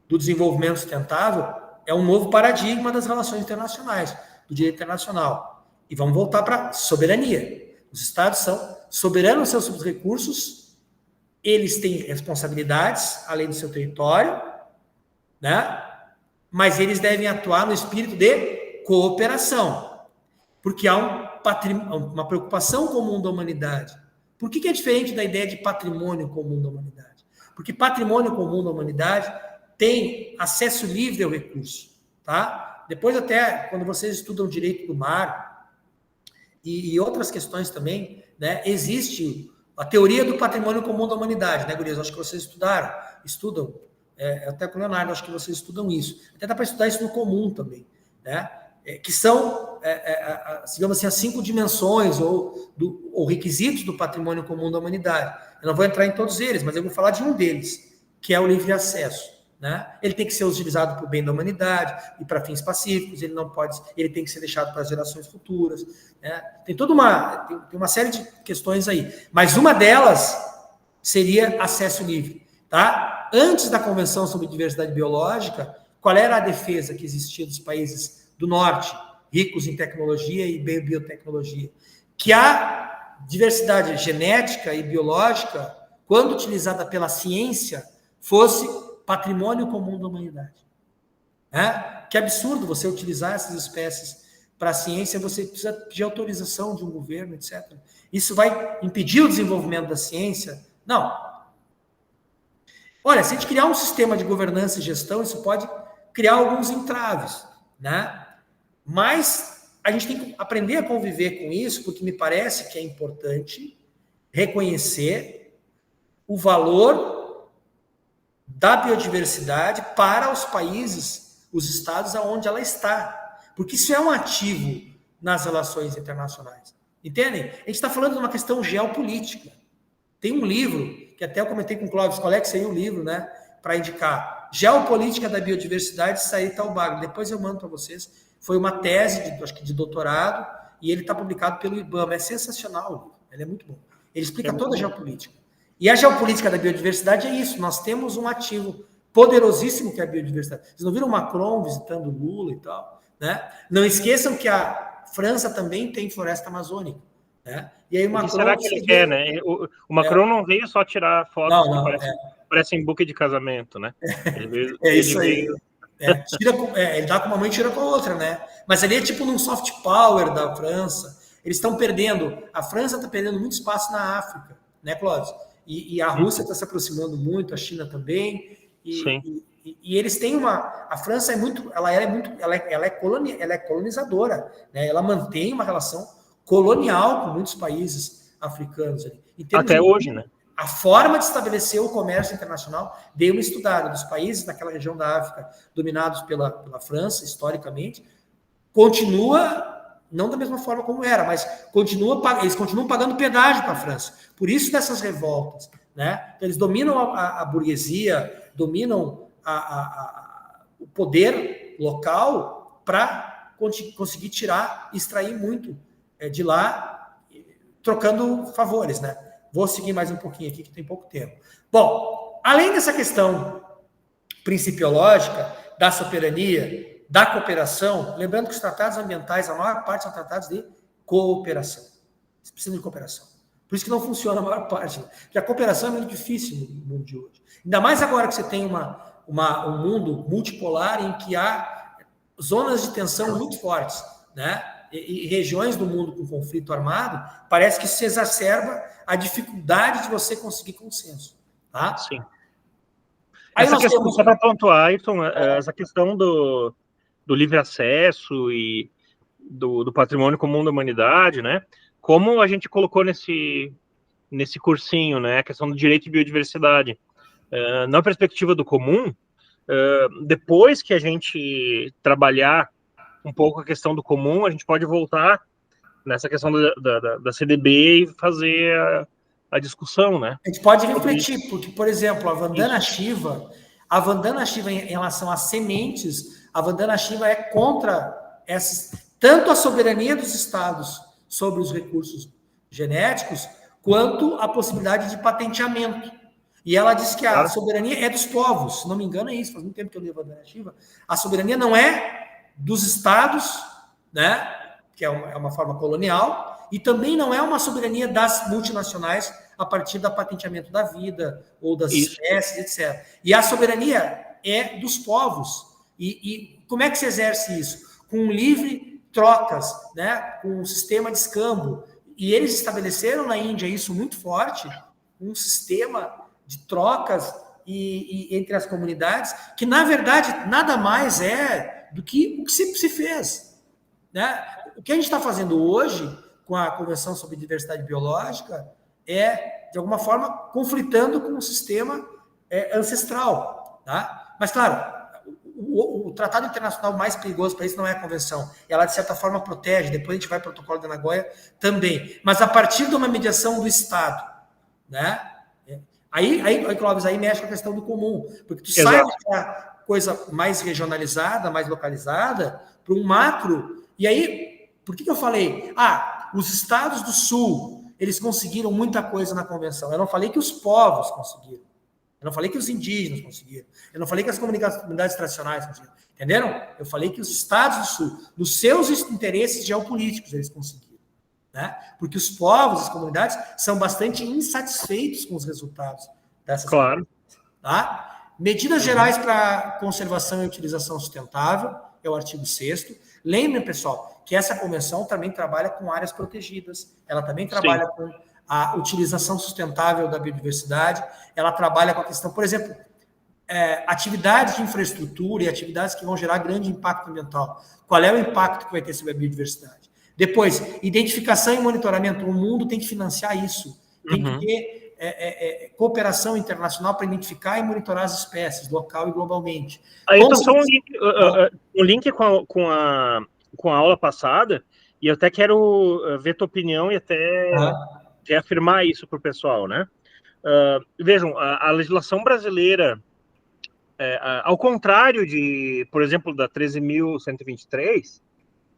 [SPEAKER 2] do desenvolvimento sustentável é um novo paradigma das relações internacionais, do direito internacional. E vamos voltar para soberania. Os estados são soberanos dos seus recursos, eles têm responsabilidades além do seu território, né? Mas eles devem atuar no espírito de cooperação, porque há uma preocupação comum da humanidade. Por que é diferente da ideia de patrimônio comum da humanidade? Porque patrimônio comum da humanidade tem acesso livre ao recurso, tá? Depois até, quando vocês estudam direito do mar e outras questões também, né, existe a teoria do patrimônio comum da humanidade, né, gurias? Acho que vocês estudam, até com o Leonardo, acho que vocês estudam isso. Até dá para estudar isso no comum também, né? Que são, digamos assim, as 5 dimensões ou requisitos do patrimônio comum da humanidade. Eu não vou entrar em todos eles, mas eu vou falar de um deles, que é o livre acesso, né? Ele tem que ser utilizado para o bem da humanidade e para fins pacíficos, ele tem que ser deixado para as gerações futuras, né? Tem uma série de questões aí, mas uma delas seria acesso livre, tá? Antes da Convenção sobre Diversidade Biológica, qual era a defesa que existia dos países do norte, ricos em tecnologia e biotecnologia? Que a diversidade genética e biológica, quando utilizada pela ciência, fosse patrimônio comum da humanidade. Que absurdo você utilizar essas espécies para a ciência, você precisa pedir autorização de um governo, etc. Isso vai impedir o desenvolvimento da ciência? Não. Olha, se a gente criar um sistema de governança e gestão, isso pode criar alguns entraves, né? Mas a gente tem que aprender a conviver com isso, porque me parece que é importante reconhecer o valor da biodiversidade para os países, os estados aonde ela está. Porque isso é um ativo nas relações internacionais. Entendem? A gente está falando de uma questão geopolítica. Tem um livro, que até eu comentei com o Clóvis, qual é que seria o livro, né? Para indicar. Geopolítica da Biodiversidade, Said Talbag. Depois eu mando para vocês. Foi uma tese, acho que de doutorado, e ele está publicado pelo IBAMA. É sensacional o livro, ele é muito bom. Ele explica toda a geopolítica. E a geopolítica da biodiversidade é isso, nós temos um ativo poderosíssimo que é a biodiversidade. Vocês não viram o Macron visitando Lula e tal, né? Não esqueçam que a França também tem floresta amazônica, né? E aí o Macron...
[SPEAKER 1] Será que ele quer, né? O Macron não veio só tirar fotos que parecem buquê de casamento, né?
[SPEAKER 2] Isso aí. Ele dá com uma mãe e tira com a outra, né? Mas ali é tipo num soft power da França. Eles estão perdendo... A França está perdendo muito espaço na África, né, Clóvis? E a Rússia está se aproximando muito, a China também. E eles têm a França ela é colonizadora, né? Ela mantém uma relação colonial com muitos países africanos ali.
[SPEAKER 1] Até hoje, né?
[SPEAKER 2] A forma de estabelecer o comércio internacional, dei uma estudada dos países daquela região da África dominados pela França, historicamente, continua, não da mesma forma como era, mas eles continuam pagando pedágio para a França. Por isso dessas revoltas, né? Eles dominam a burguesia, dominam o poder local para conseguir extrair muito de lá, trocando favores, né? Vou seguir mais um pouquinho aqui, que tem pouco tempo. Bom, além dessa questão principiológica da soberania, da cooperação, lembrando que os tratados ambientais, a maior parte são tratados de cooperação. Eles precisam de cooperação. Por isso que não funciona a maior parte. Porque a cooperação é muito difícil no mundo de hoje. Ainda mais agora que você tem um mundo multipolar em que há zonas de tensão muito fortes, né? E regiões do mundo com conflito armado, parece que isso exacerba a dificuldade de você conseguir consenso. Tá?
[SPEAKER 1] Sim. Essa questão, só para pontuar, Ayrton, essa questão do livre acesso e do patrimônio comum da humanidade, né? Como a gente colocou nesse cursinho, né? A questão do direito de biodiversidade. Na perspectiva do comum, depois que a gente trabalhar um pouco a questão do comum, a gente pode voltar nessa questão da CDB e fazer a discussão, né?
[SPEAKER 2] A gente pode refletir, porque, por exemplo, a Vandana Shiva em relação às sementes, a Vandana Shiva é contra tanto a soberania dos estados sobre os recursos genéticos, quanto a possibilidade de patenteamento. E ela diz que a soberania é dos povos, se não me engano é isso, faz muito tempo que eu li a Vandana Shiva. A soberania não é dos estados, né, que é uma forma colonial, e também não é uma soberania das multinacionais a partir do patenteamento da vida ou das espécies, etc. E a soberania é dos povos. E como é que se exerce isso? Com livre trocas, né, com um sistema de escambo. E eles estabeleceram na Índia isso muito forte, um sistema de trocas entre as comunidades, que, na verdade, nada mais é do que o que se fez. Né? O que a gente está fazendo hoje com a Convenção sobre Diversidade Biológica é, de alguma forma, conflitando com o sistema ancestral. Tá? Mas, claro, o tratado internacional mais perigoso para isso não é a Convenção. Ela, de certa forma, protege. Depois a gente vai para o Protocolo de Nagoya também. Mas a partir de uma mediação do Estado. Né? Clóvis, aí mexe com a questão do comum. Porque tu sai da coisa mais regionalizada, mais localizada, para um macro. E aí, por que eu falei? Os estados do Sul, eles conseguiram muita coisa na Convenção. Eu não falei que os povos conseguiram. Eu não falei que os indígenas conseguiram. Eu não falei que as comunidades tradicionais conseguiram. Entenderam? Eu falei que os estados do Sul, nos seus interesses geopolíticos, eles conseguiram. Né? Porque os povos, as comunidades, são bastante insatisfeitos com os resultados dessas coisas. Tá? Medidas gerais para conservação e utilização sustentável, é o artigo 6º. Lembrem, pessoal, que essa convenção também trabalha com áreas protegidas, ela também trabalha com a utilização sustentável da biodiversidade, ela trabalha com a questão, por exemplo, atividades de infraestrutura e atividades que vão gerar grande impacto ambiental. Qual é o impacto que vai ter sobre a biodiversidade? Depois, identificação e monitoramento. O mundo tem que financiar isso. Tem que ter cooperação internacional para identificar e monitorar as espécies, local e globalmente.
[SPEAKER 1] Aí, então, só um link com a aula passada, e eu até quero ver tua opinião e até reafirmar isso para o pessoal, né? Vejam, a legislação brasileira, ao contrário de, por exemplo, da 13.123,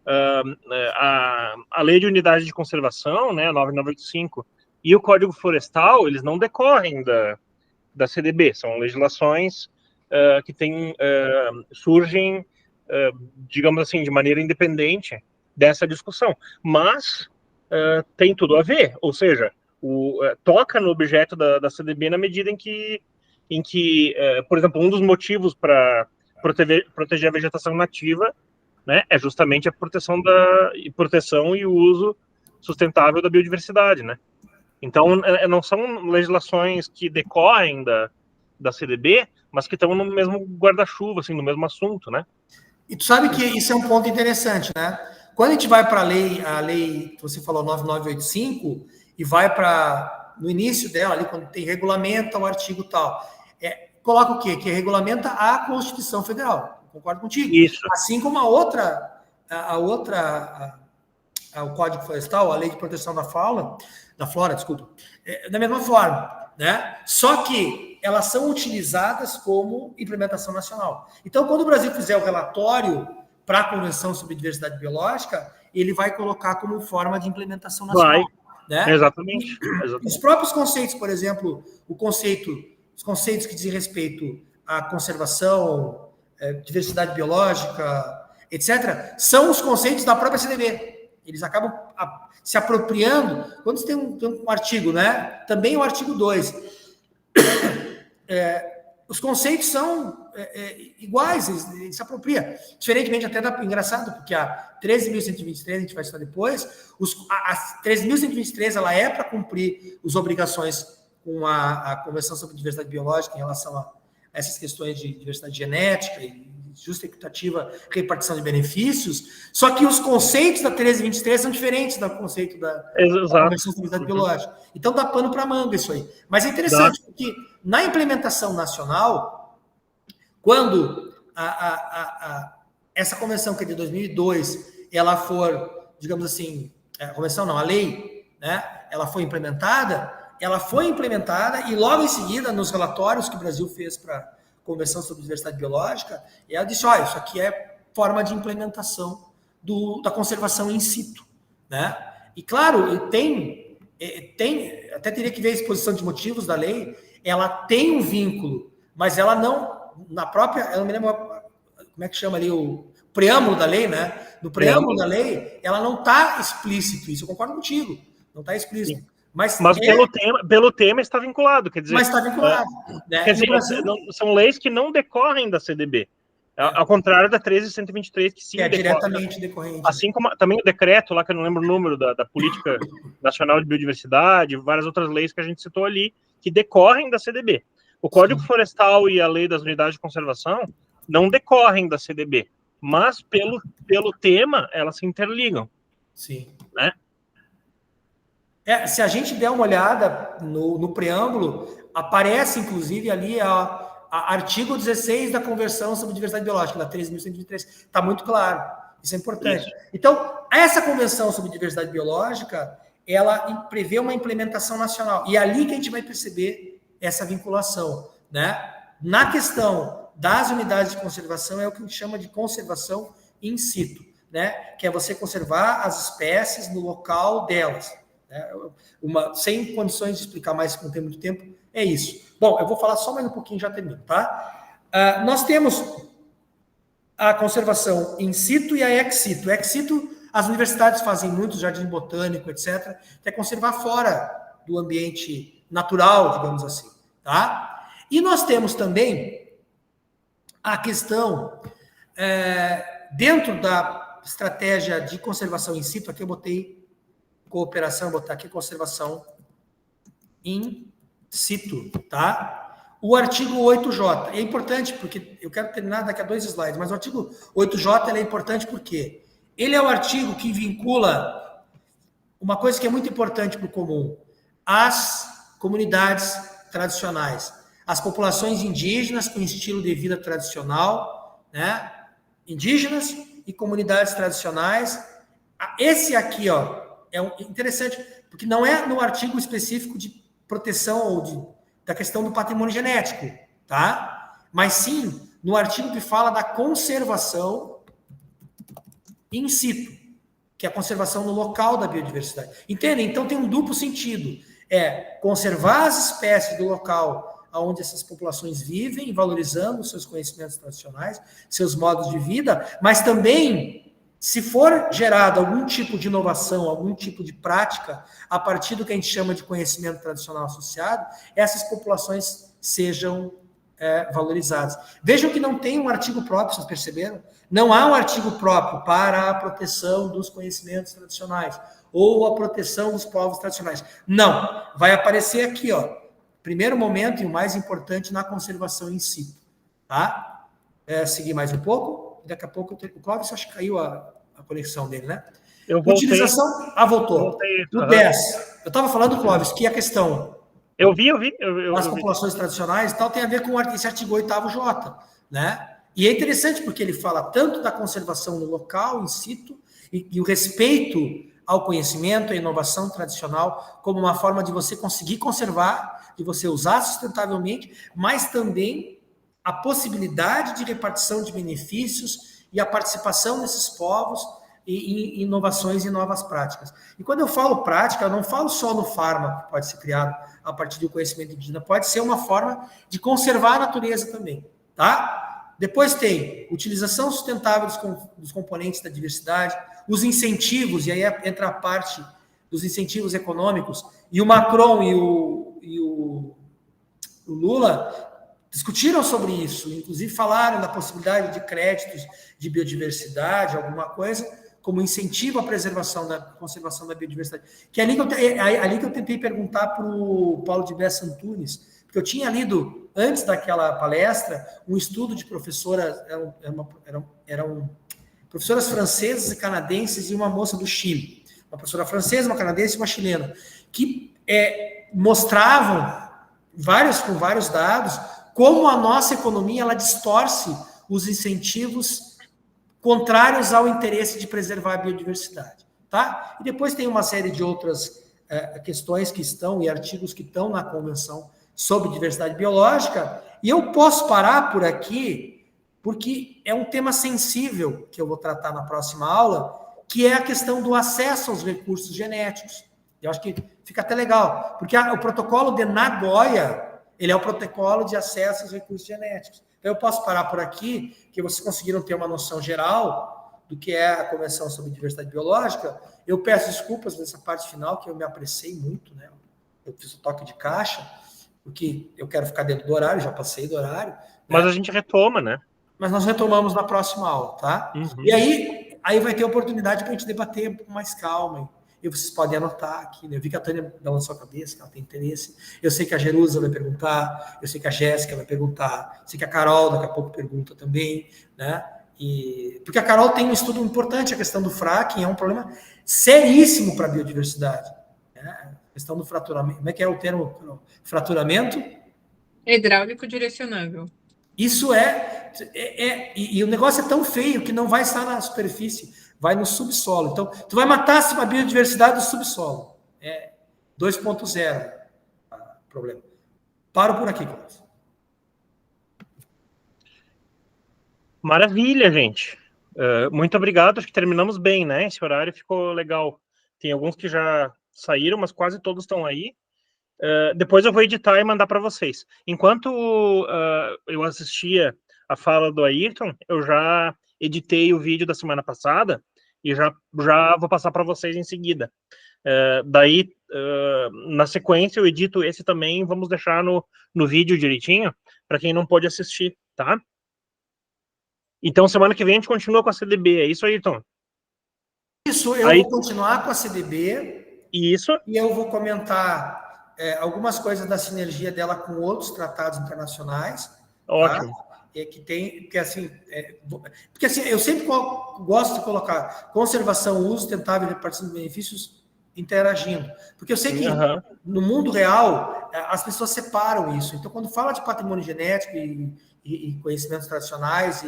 [SPEAKER 1] a Lei de Unidade de Conservação, né, a 9985, e o Código Florestal, eles não decorrem da CDB, são legislações que surgem, digamos assim, de maneira independente dessa discussão, mas tem tudo a ver, ou seja, toca no objeto da CDB na medida em que por exemplo, um dos motivos para proteger a vegetação nativa, né, é justamente a proteção e o uso sustentável da biodiversidade, né? Então, não são legislações que decorrem da CDB, mas que estão no mesmo guarda-chuva, assim, no mesmo assunto, né?
[SPEAKER 2] E tu sabe que isso é um ponto interessante, né? Quando a gente vai para a lei que você falou, 9985, e vai para, no início dela, ali, quando tem regulamenta o artigo tal, coloca o quê? Que regulamenta a Constituição Federal. Concordo contigo.
[SPEAKER 1] Isso.
[SPEAKER 2] Assim como o Código Florestal, a Lei de Proteção da Flora, desculpa, da mesma forma, né? Só que elas são utilizadas como implementação nacional. Então, quando o Brasil fizer o relatório para a Convenção sobre Diversidade Biológica, ele vai colocar como forma de implementação nacional. Né?
[SPEAKER 1] Exatamente.
[SPEAKER 2] Os próprios conceitos, por exemplo, os conceitos que dizem respeito à conservação, diversidade biológica, etc., são os conceitos da própria CDB. Eles acabam se apropriando. Quando você tem um artigo, né? Também o artigo 2. Os conceitos são iguais, eles se apropriam. Diferentemente até engraçado, porque a 13.123, a gente vai estudar depois, a 13.123 ela é para cumprir as obrigações com a Convenção sobre Diversidade Biológica em relação a essas questões de diversidade genética e justa e equitativa repartição de benefícios, só que os conceitos da 1323 são diferentes do conceito da Convenção sobre Diversidade Biológica. Então dá pano para manga isso aí. Mas é interessante, porque na implementação nacional, quando essa convenção, que é de 2002, ela for, digamos assim, a lei, né, ela foi implementada e logo em seguida, nos relatórios que o Brasil fez para a Convenção sobre Diversidade Biológica, ela disse, olha, isso aqui é forma de implementação da conservação in situ, né? E claro, tem, até teria que ver a exposição de motivos da lei, ela tem um vínculo, mas ela não, eu não me lembro como é que chama ali o preâmbulo da lei, né? No preâmbulo da lei, ela não está explícito, isso eu concordo contigo, não está explícito.
[SPEAKER 1] Sim. Mas pelo tema está vinculado, quer dizer...
[SPEAKER 2] Mas está vinculado. Né?
[SPEAKER 1] Quer dizer, são leis que não decorrem da CDB. Ao contrário da 13.123, que sim
[SPEAKER 2] decorre, diretamente decorrente.
[SPEAKER 1] Assim como também o decreto lá, que eu não lembro o número, da Política Nacional de Biodiversidade, várias outras leis que a gente citou ali, que decorrem da CDB. O Código Florestal e a Lei das Unidades de Conservação não decorrem da CDB, mas pelo tema, elas se interligam.
[SPEAKER 2] Sim.
[SPEAKER 1] Né?
[SPEAKER 2] Se a gente der uma olhada no preâmbulo, aparece, inclusive, ali artigo 16 da Convenção sobre Diversidade Biológica, da 13.123. Está muito claro. Isso é importante. Isso. Então, essa Convenção sobre Diversidade Biológica, ela prevê uma implementação nacional. E é ali que a gente vai perceber essa vinculação. Né? Na questão das unidades de conservação, é o que a gente chama de conservação in situ, né? Que é você conservar as espécies no local delas. Sem condições de explicar mais, que não tem muito tempo, é isso. Bom, eu vou falar só mais um pouquinho e já termino, tá? Nós temos a conservação in situ e a ex situ. Ex situ, as universidades fazem muito, jardim botânico, etc., que é conservar fora do ambiente natural, digamos assim, tá? E nós temos também a questão, dentro da estratégia de conservação in situ, aqui eu botei cooperação, vou botar aqui conservação in situ, tá? O artigo 8J é importante, porque eu quero terminar daqui a 2 slides, mas o artigo 8J ele é importante porque ele é o artigo que vincula uma coisa que é muito importante para o comum, as comunidades tradicionais, as populações indígenas com estilo de vida tradicional, né? Indígenas e comunidades tradicionais. Esse aqui, ó, é interessante, porque não é no artigo específico de proteção ou da questão do patrimônio genético, tá? Mas sim no artigo que fala da conservação in situ, que é a conservação no local da biodiversidade. Entendem? Então tem um duplo sentido. Conservar as espécies do local onde essas populações vivem, valorizando seus conhecimentos tradicionais, seus modos de vida, mas também, se for gerado algum tipo de inovação, algum tipo de prática, a partir do que a gente chama de conhecimento tradicional associado, essas populações sejam valorizadas. Vejam que não tem um artigo próprio, vocês perceberam? Não há um artigo próprio para a proteção dos conhecimentos tradicionais ou a proteção dos povos tradicionais. Não. Vai aparecer aqui, ó, primeiro momento e o mais importante na conservação in situ. Tá? Seguir mais um pouco, daqui a pouco o Clóvis, acho que caiu a conexão dele, né?
[SPEAKER 1] Eu voltei.
[SPEAKER 2] Utilização... voltou.
[SPEAKER 1] Voltei.
[SPEAKER 2] O 10. Eu estava falando, Clóvis, que a questão...
[SPEAKER 1] Eu vi.
[SPEAKER 2] As populações tradicionais e tal tem a ver com esse artigo 8º J, né? E é interessante porque ele fala tanto da conservação no local, in situ, e o respeito ao conhecimento, à inovação tradicional, como uma forma de você conseguir conservar, de você usar sustentavelmente, mas também a possibilidade de repartição de benefícios e a participação desses povos em inovações e novas práticas. E quando eu falo prática, eu não falo só no fármaco que pode ser criado a partir do conhecimento indígena, pode ser uma forma de conservar a natureza também, tá? Depois tem utilização sustentável dos componentes da diversidade, os incentivos, e aí entra a parte dos incentivos econômicos, e o Macron e o Lula discutiram sobre isso, inclusive falaram da possibilidade de créditos de biodiversidade, alguma coisa, como incentivo à conservação da biodiversidade. Que é ali que eu tentei perguntar para o Paulo de Bessa Antunes, porque eu tinha lido, antes daquela palestra, um estudo de professoras, eram professoras francesas e canadenses e uma moça do Chile. Uma professora francesa, uma canadense e uma chilena, que mostravam, com vários dados, como a nossa economia ela distorce os incentivos contrários ao interesse de preservar a biodiversidade. Tá? E depois tem uma série de outras questões que estão e artigos que estão na Convenção sobre Diversidade Biológica, e eu posso parar por aqui, porque é um tema sensível que eu vou tratar na próxima aula, que é a questão do acesso aos recursos genéticos. Eu acho que fica até legal, porque o protocolo de Nagoya, ele é o protocolo de acesso aos recursos genéticos. Então, eu posso parar por aqui, que vocês conseguiram ter uma noção geral do que é a Convenção sobre Diversidade Biológica. Eu peço desculpas nessa parte final, que eu me apressei muito, né? Eu fiz o toque de caixa, porque eu quero ficar dentro do horário, já passei do horário.
[SPEAKER 1] Mas a gente retoma, né?
[SPEAKER 2] Mas nós retomamos na próxima aula, tá?
[SPEAKER 1] Uhum.
[SPEAKER 2] E aí vai ter oportunidade para a gente debater com mais calma. E vocês podem anotar aqui, né? Eu vi que a Tânia balançou a cabeça, que ela tem interesse. Eu sei que a Jerusa vai perguntar, eu sei que a Jéssica vai perguntar, sei que a Carol daqui a pouco pergunta também, né? Porque a Carol tem um estudo importante, a questão do fracking é um problema seríssimo para a biodiversidade. Né? A questão do fraturamento. Como é que é o termo? Fraturamento?
[SPEAKER 4] Hidráulico direcionável.
[SPEAKER 2] Isso e o negócio é tão feio que não vai estar na superfície, vai no subsolo. Então, tu vai matar a biodiversidade do subsolo. 2.0 problema. Paro por aqui, Cláudio.
[SPEAKER 1] Maravilha, gente. Muito obrigado. Acho que terminamos bem, né? Esse horário ficou legal. Tem alguns que já saíram, mas quase todos estão aí. Depois eu vou editar e mandar para vocês. Enquanto eu assistia a fala do Ayrton, eu já editei o vídeo da semana passada e já vou passar para vocês em seguida. Daí, na sequência, eu edito esse também, vamos deixar no vídeo direitinho, para quem não pôde assistir, tá? Então, semana que vem a gente continua com a CDB, é isso, Ayrton?
[SPEAKER 2] Isso, eu vou continuar com a CDB.
[SPEAKER 1] Isso. E
[SPEAKER 2] eu vou comentar algumas coisas da sinergia dela com outros tratados internacionais.
[SPEAKER 1] Ótimo.
[SPEAKER 2] Tá? Porque assim, eu sempre gosto de colocar conservação, uso sustentável e repartição de benefícios interagindo. Porque eu sei que no mundo real as pessoas separam isso. Então, quando fala de patrimônio genético e conhecimentos tradicionais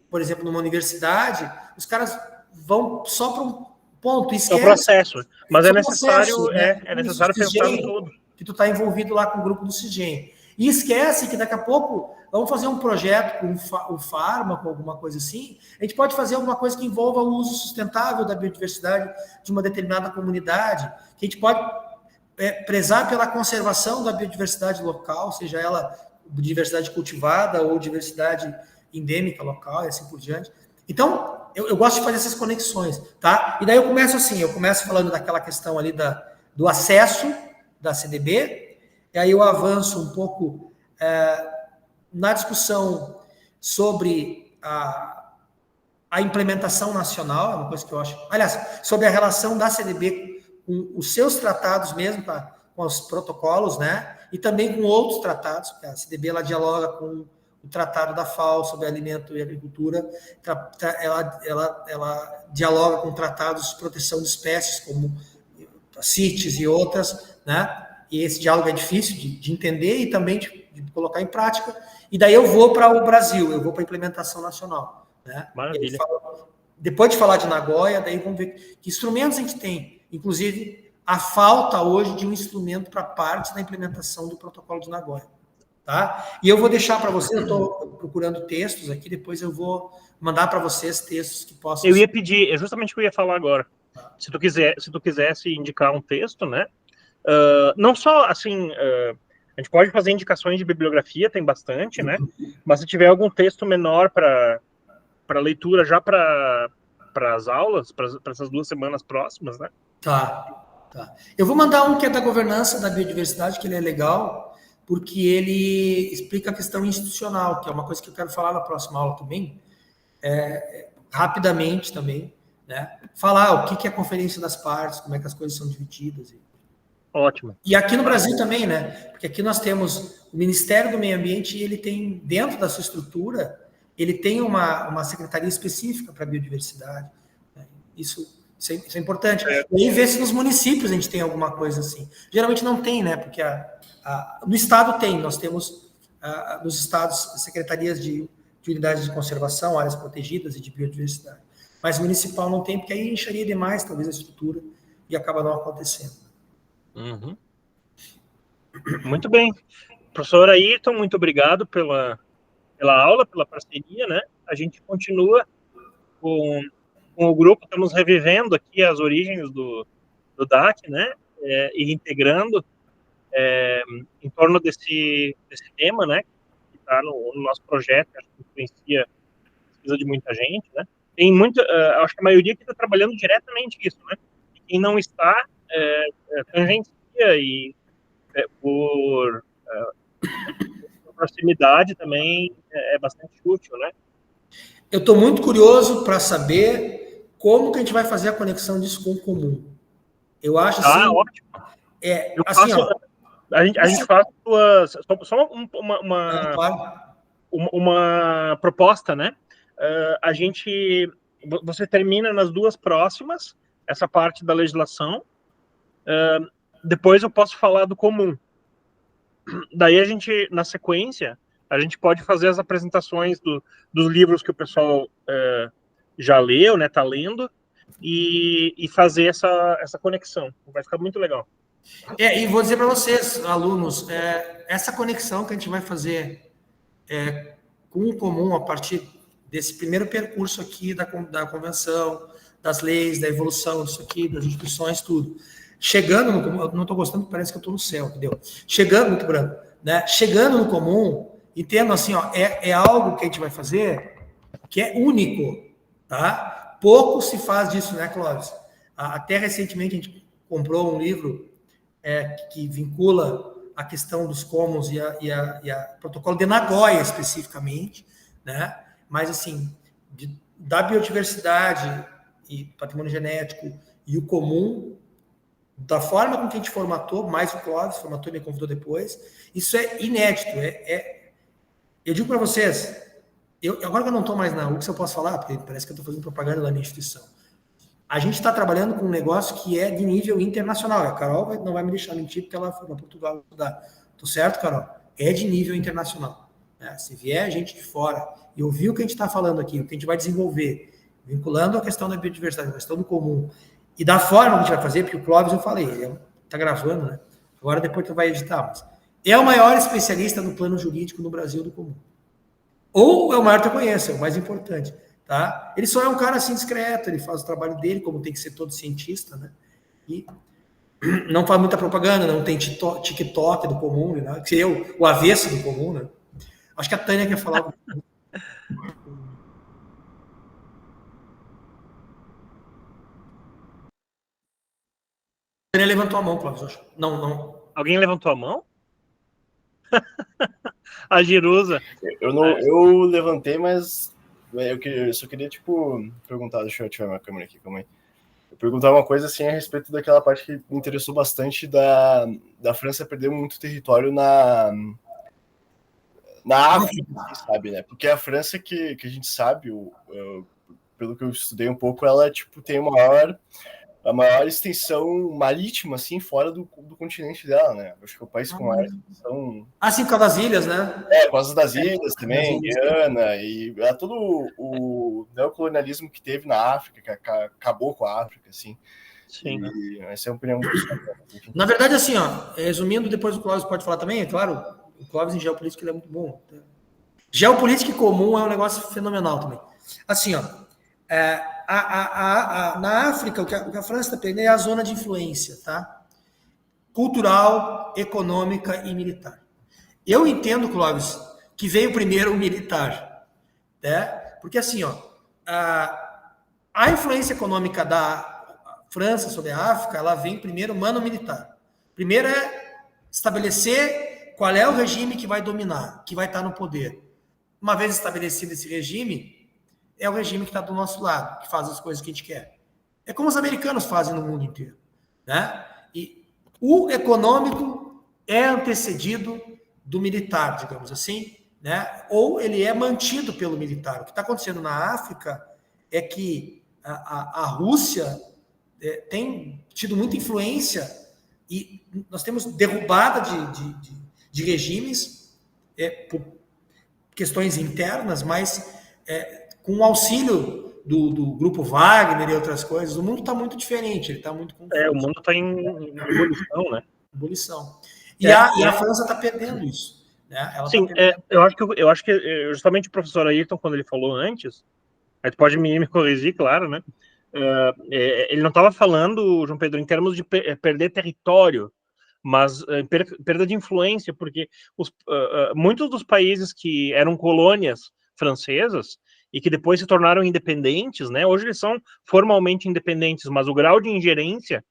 [SPEAKER 2] por exemplo, numa universidade, os caras vão só para um ponto.
[SPEAKER 1] É o processo, mas é necessário,
[SPEAKER 2] né?
[SPEAKER 1] É necessário pensar em tudo.
[SPEAKER 2] Que tu está envolvido lá com o grupo do CIGEM. E esquece que daqui a pouco vamos fazer um projeto com o fármaco, alguma coisa assim. A gente pode fazer alguma coisa que envolva o uso sustentável da biodiversidade de uma determinada comunidade, que a gente pode prezar pela conservação da biodiversidade local, seja ela diversidade cultivada ou diversidade endêmica local e assim por diante. Então, eu gosto de fazer essas conexões, tá? E daí eu começo falando daquela questão ali do acesso da CDB, e aí eu avanço um pouco na discussão sobre a implementação nacional, é uma coisa que eu acho... Aliás, sobre a relação da CDB com os seus tratados mesmo, com os protocolos, né? E também com outros tratados, a CDB ela dialoga com o Tratado da FAO sobre alimento e agricultura, ela dialoga com tratados de proteção de espécies, como a CITES e outras, né? E esse diálogo é difícil de entender e também de colocar em prática. E daí eu vou para o Brasil, eu vou para a implementação nacional, né?
[SPEAKER 1] Maravilha.
[SPEAKER 2] Depois de falar de Nagoya, daí vamos ver que instrumentos a gente tem, inclusive a falta hoje de um instrumento para parte da implementação do protocolo de Nagoya. Tá? E eu vou deixar para vocês, eu estou procurando textos aqui, depois eu vou mandar para vocês textos que possam...
[SPEAKER 1] Eu ia pedir, é justamente o que eu ia falar agora. Se tu quisesse indicar um texto, né? Não só, assim, a gente pode fazer indicações de bibliografia, tem bastante, né? Mas se tiver algum texto menor para leitura já para as aulas, para essas 2 semanas próximas, né?
[SPEAKER 2] Tá. Eu vou mandar um que é da governança da biodiversidade, que ele é legal, porque ele explica a questão institucional, que é uma coisa que eu quero falar na próxima aula também, rapidamente também, né? Falar o que é a conferência das partes, como é que as coisas são divididas.
[SPEAKER 1] Ótimo.
[SPEAKER 2] E aqui no Brasil também, né? Porque aqui nós temos o Ministério do Meio Ambiente e ele tem, dentro da sua estrutura, ele tem uma secretaria específica para a biodiversidade. Né? Isso é importante. E aí ver se nos municípios a gente tem alguma coisa assim. Geralmente não tem, né? Porque no estado tem, nós temos nos estados secretarias de unidades de conservação, áreas protegidas e de biodiversidade. Mas municipal não tem, porque aí encheria demais talvez a estrutura e acaba não acontecendo.
[SPEAKER 1] Uhum. Muito bem. Professor Ayrton, muito obrigado pela aula, pela parceria, né? A gente continua com o grupo, estamos revivendo aqui as origens do DAC, né? E integrando em torno desse tema, né? Que está no nosso projeto, acho que influencia a pesquisa de muita gente, né? Tem acho que a maioria que está trabalhando diretamente isso, né? E quem não está, tangencia e por proximidade também é bastante útil, né?
[SPEAKER 2] Eu estou muito curioso para saber como que a gente vai fazer a conexão disso com o comum. Eu acho assim...
[SPEAKER 1] ótimo. A gente faz só uma proposta, né? Você termina nas 2 próximas, essa parte da legislação, depois eu posso falar do comum. Daí a gente, na sequência, a gente pode fazer as apresentações dos livros que o pessoal já leu, né, tá lendo, e fazer essa conexão. Vai ficar muito legal.
[SPEAKER 2] E vou dizer para vocês, alunos, essa conexão que a gente vai fazer com o comum a partir desse primeiro percurso aqui da convenção, das leis, da evolução disso aqui, das instituições, tudo. Chegando no comum, eu não estou gostando, parece que eu estou no céu, entendeu? Chegando, muito branco, né? Chegando no comum, entendo assim, ó, é algo que a gente vai fazer que é único, tá? Pouco se faz disso, né, Clóvis? Até recentemente a gente comprou um livro que vincula a questão dos commons e a protocolo de Nagoya especificamente, né? Mas assim, da biodiversidade e patrimônio genético e o comum, da forma com que a gente formatou, mais o Clóvis formatou e me convidou depois, isso é inédito. Eu digo para vocês, agora que eu não estou mais na UX, eu posso falar, porque parece que eu estou fazendo propaganda da minha instituição. A gente está trabalhando com um negócio que é de nível internacional. A Carol não vai me deixar mentir, porque ela foi para Portugal estudar. Tô certo, Carol? É de nível internacional. Né? Se vier gente de fora e ouvir o que a gente está falando aqui, o que a gente vai desenvolver, vinculando a questão da biodiversidade, a questão do comum, e da forma que a gente vai fazer, porque o Clóvis, eu falei, ele está gravando, né? Agora depois que vai editar, mas é o maior especialista no plano jurídico no Brasil do comum. Ou é o maior que eu conheço, é o mais importante. Tá? Ele só é um cara assim discreto, ele faz o trabalho dele, como tem que ser todo cientista, né? E não faz muita propaganda, não tem TikTok do comum, né? Que eu, o avesso do comum, né? Acho que a Tânia quer falar. A Tânia levantou a mão, Cláudio, acho. Não.
[SPEAKER 1] Alguém levantou a mão? A Jerusa.
[SPEAKER 5] Eu levantei, mas eu só queria, perguntar, deixa eu ativar minha câmera aqui, calma aí. Eu perguntar uma coisa assim a respeito daquela parte que me interessou bastante da França perder muito território na África, sabe, né? Porque a França, que a gente sabe, pelo que eu estudei um pouco, ela tipo tem a maior extensão marítima, assim, fora do continente dela, né? Acho que é o país com maior extensão...
[SPEAKER 2] Sim, por causa das ilhas, né?
[SPEAKER 5] Por causa das ilhas também, Guiana, e todo o neocolonialismo que teve na África, que acabou com a África, assim.
[SPEAKER 1] Sim.
[SPEAKER 5] E essa é a opinião pessoal.
[SPEAKER 2] Na verdade, assim, resumindo, depois o Clóvis pode falar também, é claro, o Clóvis em geopolítica ele é muito bom. Geopolítica comum é um negócio fenomenal também. Assim, na África, o que a França está perdendo é a zona de influência, tá? Cultural, econômica e militar. Eu entendo, Clóvis, que veio primeiro o militar, né? Porque assim, a influência econômica da França sobre a África, ela vem primeiro mano militar. Primeiro é estabelecer qual é o regime que vai dominar, que vai estar no poder. Uma vez estabelecido esse regime, é o regime que está do nosso lado, que faz as coisas que a gente quer. É como os americanos fazem no mundo inteiro, né? E o econômico é antecedido do militar, digamos assim, né? Ou ele é mantido pelo militar. O que está acontecendo na África é que a Rússia tem tido muita influência e nós temos derrubada de regimes por questões internas, mas com o auxílio do grupo Wagner e outras coisas, o mundo está muito diferente, ele está muito confuso.
[SPEAKER 1] O mundo está em ebulição, né?
[SPEAKER 2] Ebulição. E a França está perdendo isso. Né? Ela
[SPEAKER 1] Sim,
[SPEAKER 2] tá perdendo.
[SPEAKER 1] eu acho que justamente o professor Ayrton, quando ele falou antes, aí tu pode me corrigir, claro, né? Ele não estava falando, João Pedro, em termos de perder território, mas perda de influência, porque muitos dos países que eram colônias francesas e que depois se tornaram independentes, né? Hoje eles são formalmente independentes, mas o grau de ingerência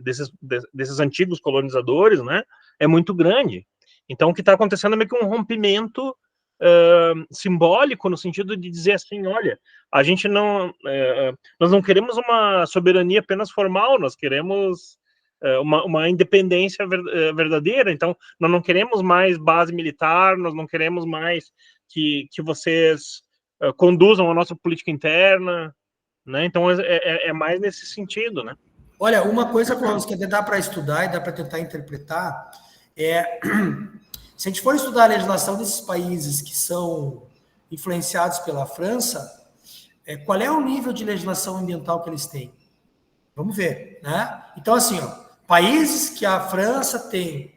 [SPEAKER 1] desses antigos colonizadores, né, é muito grande. Então, o que está acontecendo é meio que um rompimento simbólico, no sentido de dizer assim, olha, a gente nós não queremos uma soberania apenas formal, nós queremos uma independência verdadeira. Então, nós não queremos mais base militar, nós não queremos mais que vocês conduzam a nossa política interna, né? Então, é mais nesse sentido, né?
[SPEAKER 2] Olha, uma coisa, Clóvis, que dá para estudar e dá para tentar interpretar se a gente for estudar a legislação desses países que são influenciados pela França, qual é o nível de legislação ambiental que eles têm? Vamos ver, né? Então, assim, países que a França tem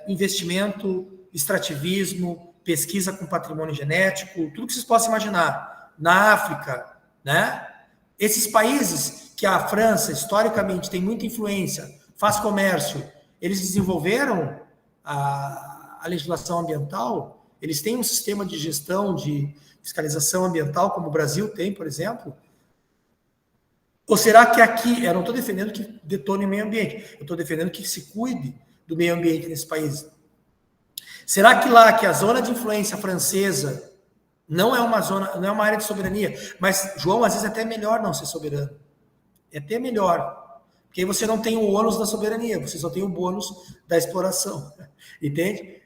[SPEAKER 2] investimento, extrativismo, pesquisa com patrimônio genético, tudo que vocês possam imaginar. Na África, né? Esses países que a França, historicamente, tem muita influência, faz comércio, eles desenvolveram a legislação ambiental, eles têm um sistema de gestão, de fiscalização ambiental, como o Brasil tem, por exemplo. Ou será que aqui, eu não estou defendendo que detone o meio ambiente, eu estou defendendo que se cuide do meio ambiente nesse país. Será que lá, que a zona de influência francesa não é uma zona, não é uma área de soberania, mas, João, às vezes é até melhor não ser soberano. É até melhor. Porque aí você não tem o ônus da soberania, você só tem o bônus da exploração. Entende?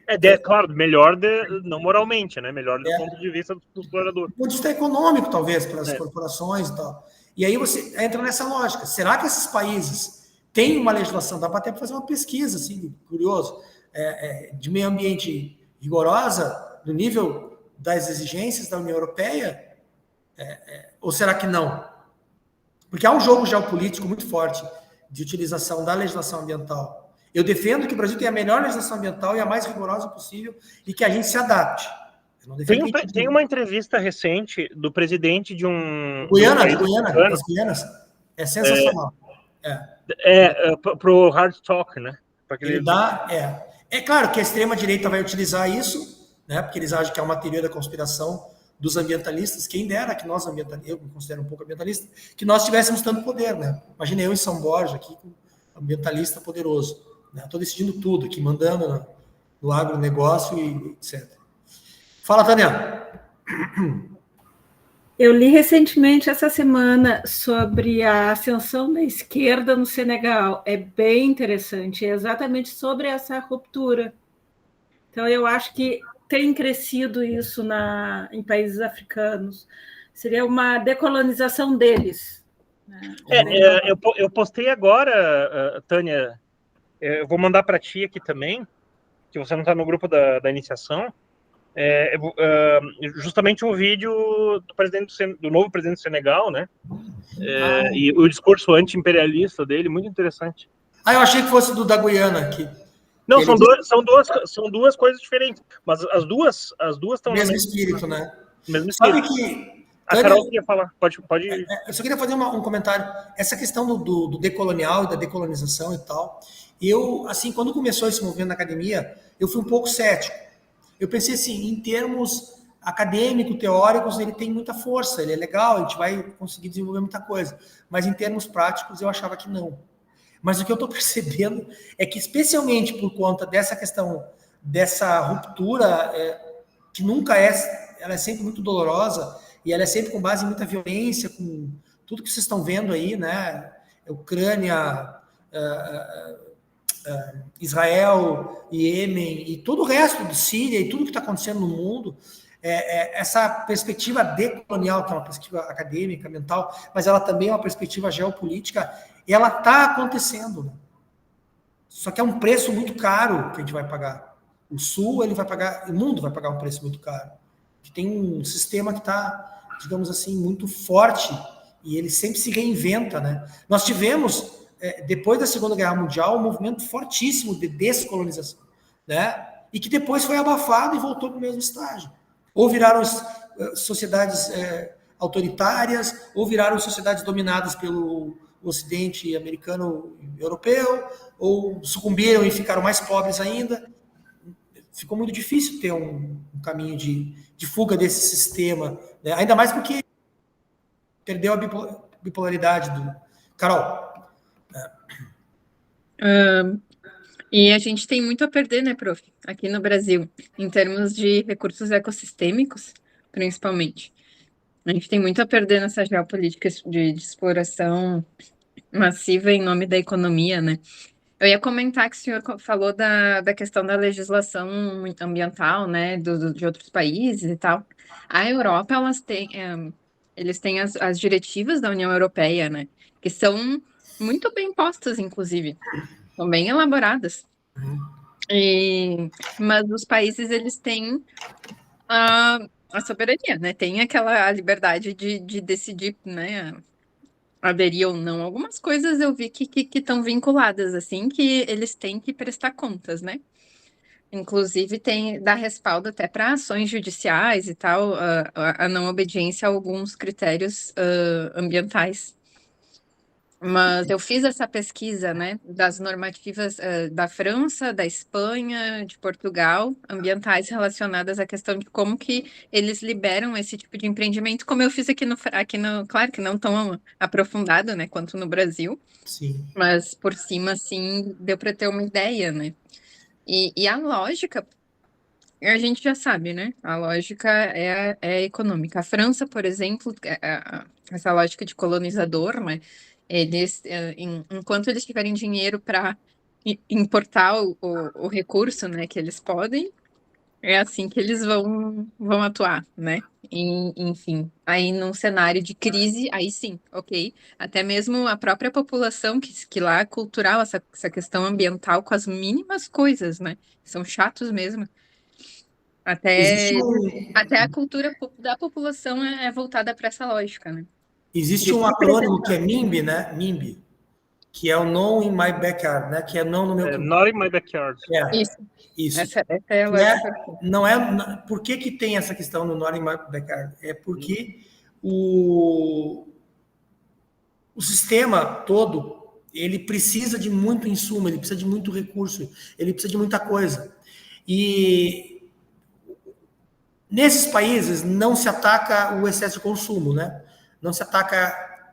[SPEAKER 1] Claro, melhor não moralmente, né? Melhor do ponto de vista do explorador.
[SPEAKER 2] Do ponto de vista econômico, talvez, para as corporações e tal. E aí você entra nessa lógica. Será que esses países têm uma legislação? Dá para até fazer uma pesquisa, assim, curioso, de meio ambiente rigorosa, no nível das exigências da União Europeia? Ou será que não? Porque há um jogo geopolítico muito forte de utilização da legislação ambiental. Eu defendo que o Brasil tenha a melhor legislação ambiental e a mais rigorosa possível e que a gente se adapte.
[SPEAKER 1] Tem uma entrevista recente do presidente de um...
[SPEAKER 2] das Guianas. É sensacional.
[SPEAKER 1] Para o Hard Talk, né?
[SPEAKER 2] É claro que a extrema-direita vai utilizar isso, né? Porque eles acham que é uma teoria da conspiração dos ambientalistas. Quem dera que nós, eu me considero um pouco ambientalista, que nós tivéssemos tanto poder, né? Imagina eu em São Borja, aqui, com ambientalista poderoso. Estou decidindo tudo aqui, mandando no agronegócio e etc. Fala, Tânia.
[SPEAKER 6] Eu li recentemente, essa semana, sobre a ascensão da esquerda no Senegal. É bem interessante, é exatamente sobre essa ruptura. Então, eu acho que tem crescido isso em países africanos. Seria uma decolonização deles. Né?
[SPEAKER 1] Eu postei agora, Tânia, eu vou mandar para ti aqui também, que você não está no grupo da iniciação, justamente um vídeo do novo presidente do Senegal, né? E o discurso anti-imperialista dele, muito interessante.
[SPEAKER 2] Eu achei que fosse da Guiana aqui.
[SPEAKER 1] Não, são duas coisas diferentes, mas as duas estão
[SPEAKER 2] mesmo espírito, né?
[SPEAKER 1] Mesmo espírito.
[SPEAKER 2] Sabe que
[SPEAKER 1] a Carol queria falar, pode.
[SPEAKER 2] Eu só queria fazer um comentário. Essa questão do decolonial e da decolonização e tal, eu, assim, quando começou esse movimento na academia, eu fui um pouco cético. Eu pensei assim, em termos acadêmicos, teóricos, ele tem muita força, ele é legal, a gente vai conseguir desenvolver muita coisa. Mas em termos práticos, eu achava que não. Mas o que eu estou percebendo é que, especialmente por conta dessa questão, dessa ruptura, que nunca ela é sempre muito dolorosa, e ela é sempre com base em muita violência, com tudo que vocês estão vendo aí, né? Ucrânia, Israel, Iêmen, e todo o resto de Síria, e tudo que está acontecendo no mundo, essa perspectiva decolonial, que é uma perspectiva acadêmica, mental, mas ela também é uma perspectiva geopolítica, ela está acontecendo. Né? Só que é um preço muito caro que a gente vai pagar. O Sul, ele vai pagar, o mundo vai pagar um preço muito caro. Que tem um sistema que está, digamos assim, muito forte, e ele sempre se reinventa. Né? Nós tivemos, depois da Segunda Guerra Mundial, um movimento fortíssimo de descolonização, né? E que depois foi abafado e voltou para o mesmo estágio. Ou viraram sociedades autoritárias, ou viraram sociedades dominadas pelo Ocidente americano e europeu, ou sucumbiram e ficaram mais pobres ainda. Ficou muito difícil ter um caminho de fuga desse sistema, né? Ainda mais porque perdeu a bipolaridade do... Carol.
[SPEAKER 4] E a gente tem muito a perder, né, prof? Aqui no Brasil, em termos de recursos ecossistêmicos, principalmente. A gente tem muito a perder nessa geopolítica de exploração massiva em nome da economia, né? Eu ia comentar que o senhor falou da questão da legislação ambiental, né, de outros países e tal. A Europa, eles têm as diretivas da União Europeia, né, que são muito bem postas, inclusive. São bem elaboradas. Mas os países, eles têm a soberania, né? Tem a liberdade de decidir, né? Aderir ou não. Algumas coisas eu vi que estão vinculadas, assim, que eles têm que prestar contas, né? Inclusive, dá respaldo até para ações judiciais e tal, a não obediência a alguns critérios ambientais. Mas eu fiz essa pesquisa, né, das normativas da França, da Espanha, de Portugal, ambientais relacionadas à questão de como que eles liberam esse tipo de empreendimento, como eu fiz aqui no claro que não tão aprofundado, né, quanto no Brasil.
[SPEAKER 2] Sim.
[SPEAKER 4] Mas por cima, assim, deu para ter uma ideia, né? E a lógica, a gente já sabe, né? A lógica é econômica. A França, por exemplo, essa lógica de colonizador, né? Eles, enquanto eles tiverem dinheiro para importar o recurso, né, que eles podem, é assim que eles vão atuar, né? Enfim, aí num cenário de crise, aí sim, ok. Até mesmo a própria população, que lá é cultural, essa questão ambiental com as mínimas coisas, né? São chatos mesmo. Até a cultura da população é voltada para essa lógica, né?
[SPEAKER 2] Existe um acrônimo que é MIMB, né? MIMB, que é o No in My Backyard, né? Que é não no meu...
[SPEAKER 1] Not in My Backyard.
[SPEAKER 4] Isso. Essa é a lógica.
[SPEAKER 2] Não é... Por que tem essa questão no Not in My Backyard? É porque o sistema todo, ele precisa de muito insumo, ele precisa de muito recurso, ele precisa de muita coisa. E nesses países não se ataca o excesso de consumo, né? Não se ataca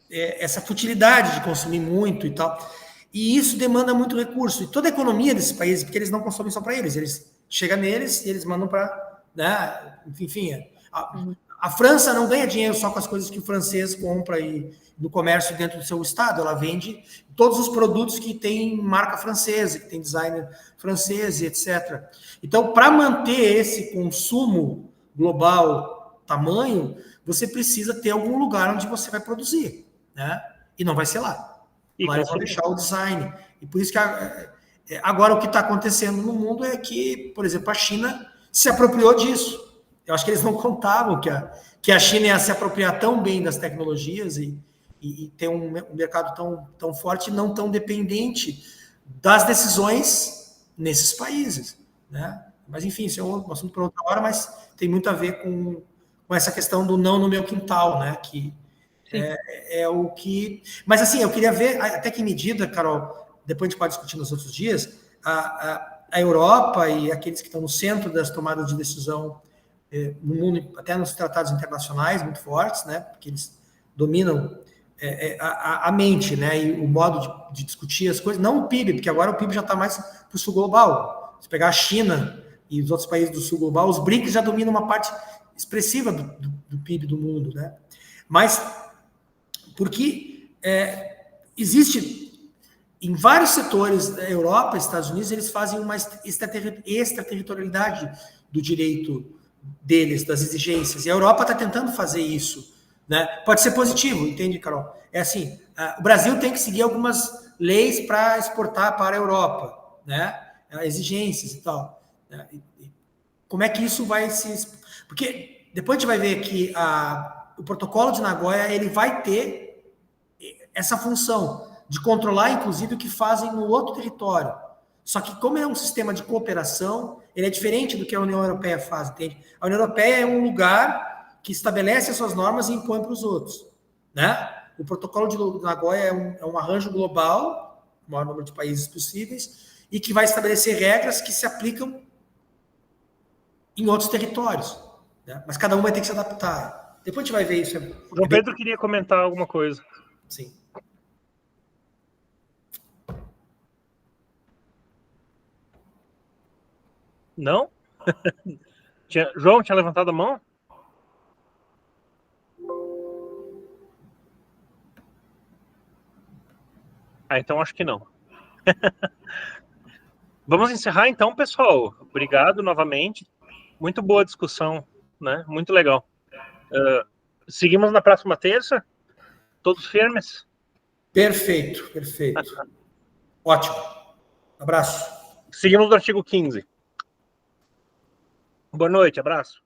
[SPEAKER 2] essa futilidade de consumir muito e tal. E isso demanda muito recurso. E toda a economia desses países, porque eles não consomem só para eles chegam neles e eles mandam para... Né? Enfim, A França não ganha dinheiro só com as coisas que o francês compra aí no comércio dentro do seu estado, ela vende todos os produtos que tem marca francesa, que tem designer francês, etc. Então, para manter esse consumo global tamanho, você precisa ter algum lugar onde você vai produzir, né? E não vai ser lá. Lá eles vão deixar o design. E por isso que agora o que está acontecendo no mundo é que, por exemplo, a China se apropriou disso. Eu acho que eles não contavam que a China ia se apropriar tão bem das tecnologias e ter um mercado tão forte e não tão dependente das decisões nesses países, né? Mas, enfim, isso é um assunto para outra hora, mas tem muito a ver com essa questão do não no meu quintal, né? Que é o que... Mas, assim, eu queria ver até que medida, Carol, depois a gente pode discutir nos outros dias, a Europa e aqueles que estão no centro das tomadas de decisão no mundo, até nos tratados internacionais muito fortes, né? Porque eles dominam a mente, né? E o modo de discutir as coisas, não o PIB, porque agora o PIB já está mais para o sul global. Se pegar a China e os outros países do sul global, os BRICS já dominam uma parte expressiva do PIB do mundo, né? Mas porque existe em vários setores da Europa e Estados Unidos, eles fazem uma extraterritorialidade do direito deles, das exigências. E a Europa está tentando fazer isso, né? Pode ser positivo, entende, Carol? É assim, o Brasil tem que seguir algumas leis para exportar para a Europa, né? Exigências e tal. Né? Como é que isso vai se... Porque depois a gente vai ver que o protocolo de Nagoya ele vai ter essa função de controlar, inclusive, o que fazem no outro território. Só que, como é um sistema de cooperação, ele é diferente do que a União Europeia faz, entende? A União Europeia é um lugar que estabelece as suas normas e impõe para os outros, né? O protocolo de Nagoya é um arranjo global, o maior número de países possíveis, e que vai estabelecer regras que se aplicam em outros territórios, né? Mas cada um vai ter que se adaptar. Depois a gente vai ver isso.
[SPEAKER 1] João Pedro queria comentar alguma coisa.
[SPEAKER 2] Sim.
[SPEAKER 1] Não? João, tinha levantado a mão? Então acho que não. Vamos encerrar então, pessoal. Obrigado novamente. Muito boa discussão, né? Muito legal. Seguimos na próxima terça? Todos firmes?
[SPEAKER 2] Perfeito, perfeito. Ótimo. Abraço.
[SPEAKER 1] Seguimos no artigo 15. Boa noite, abraço.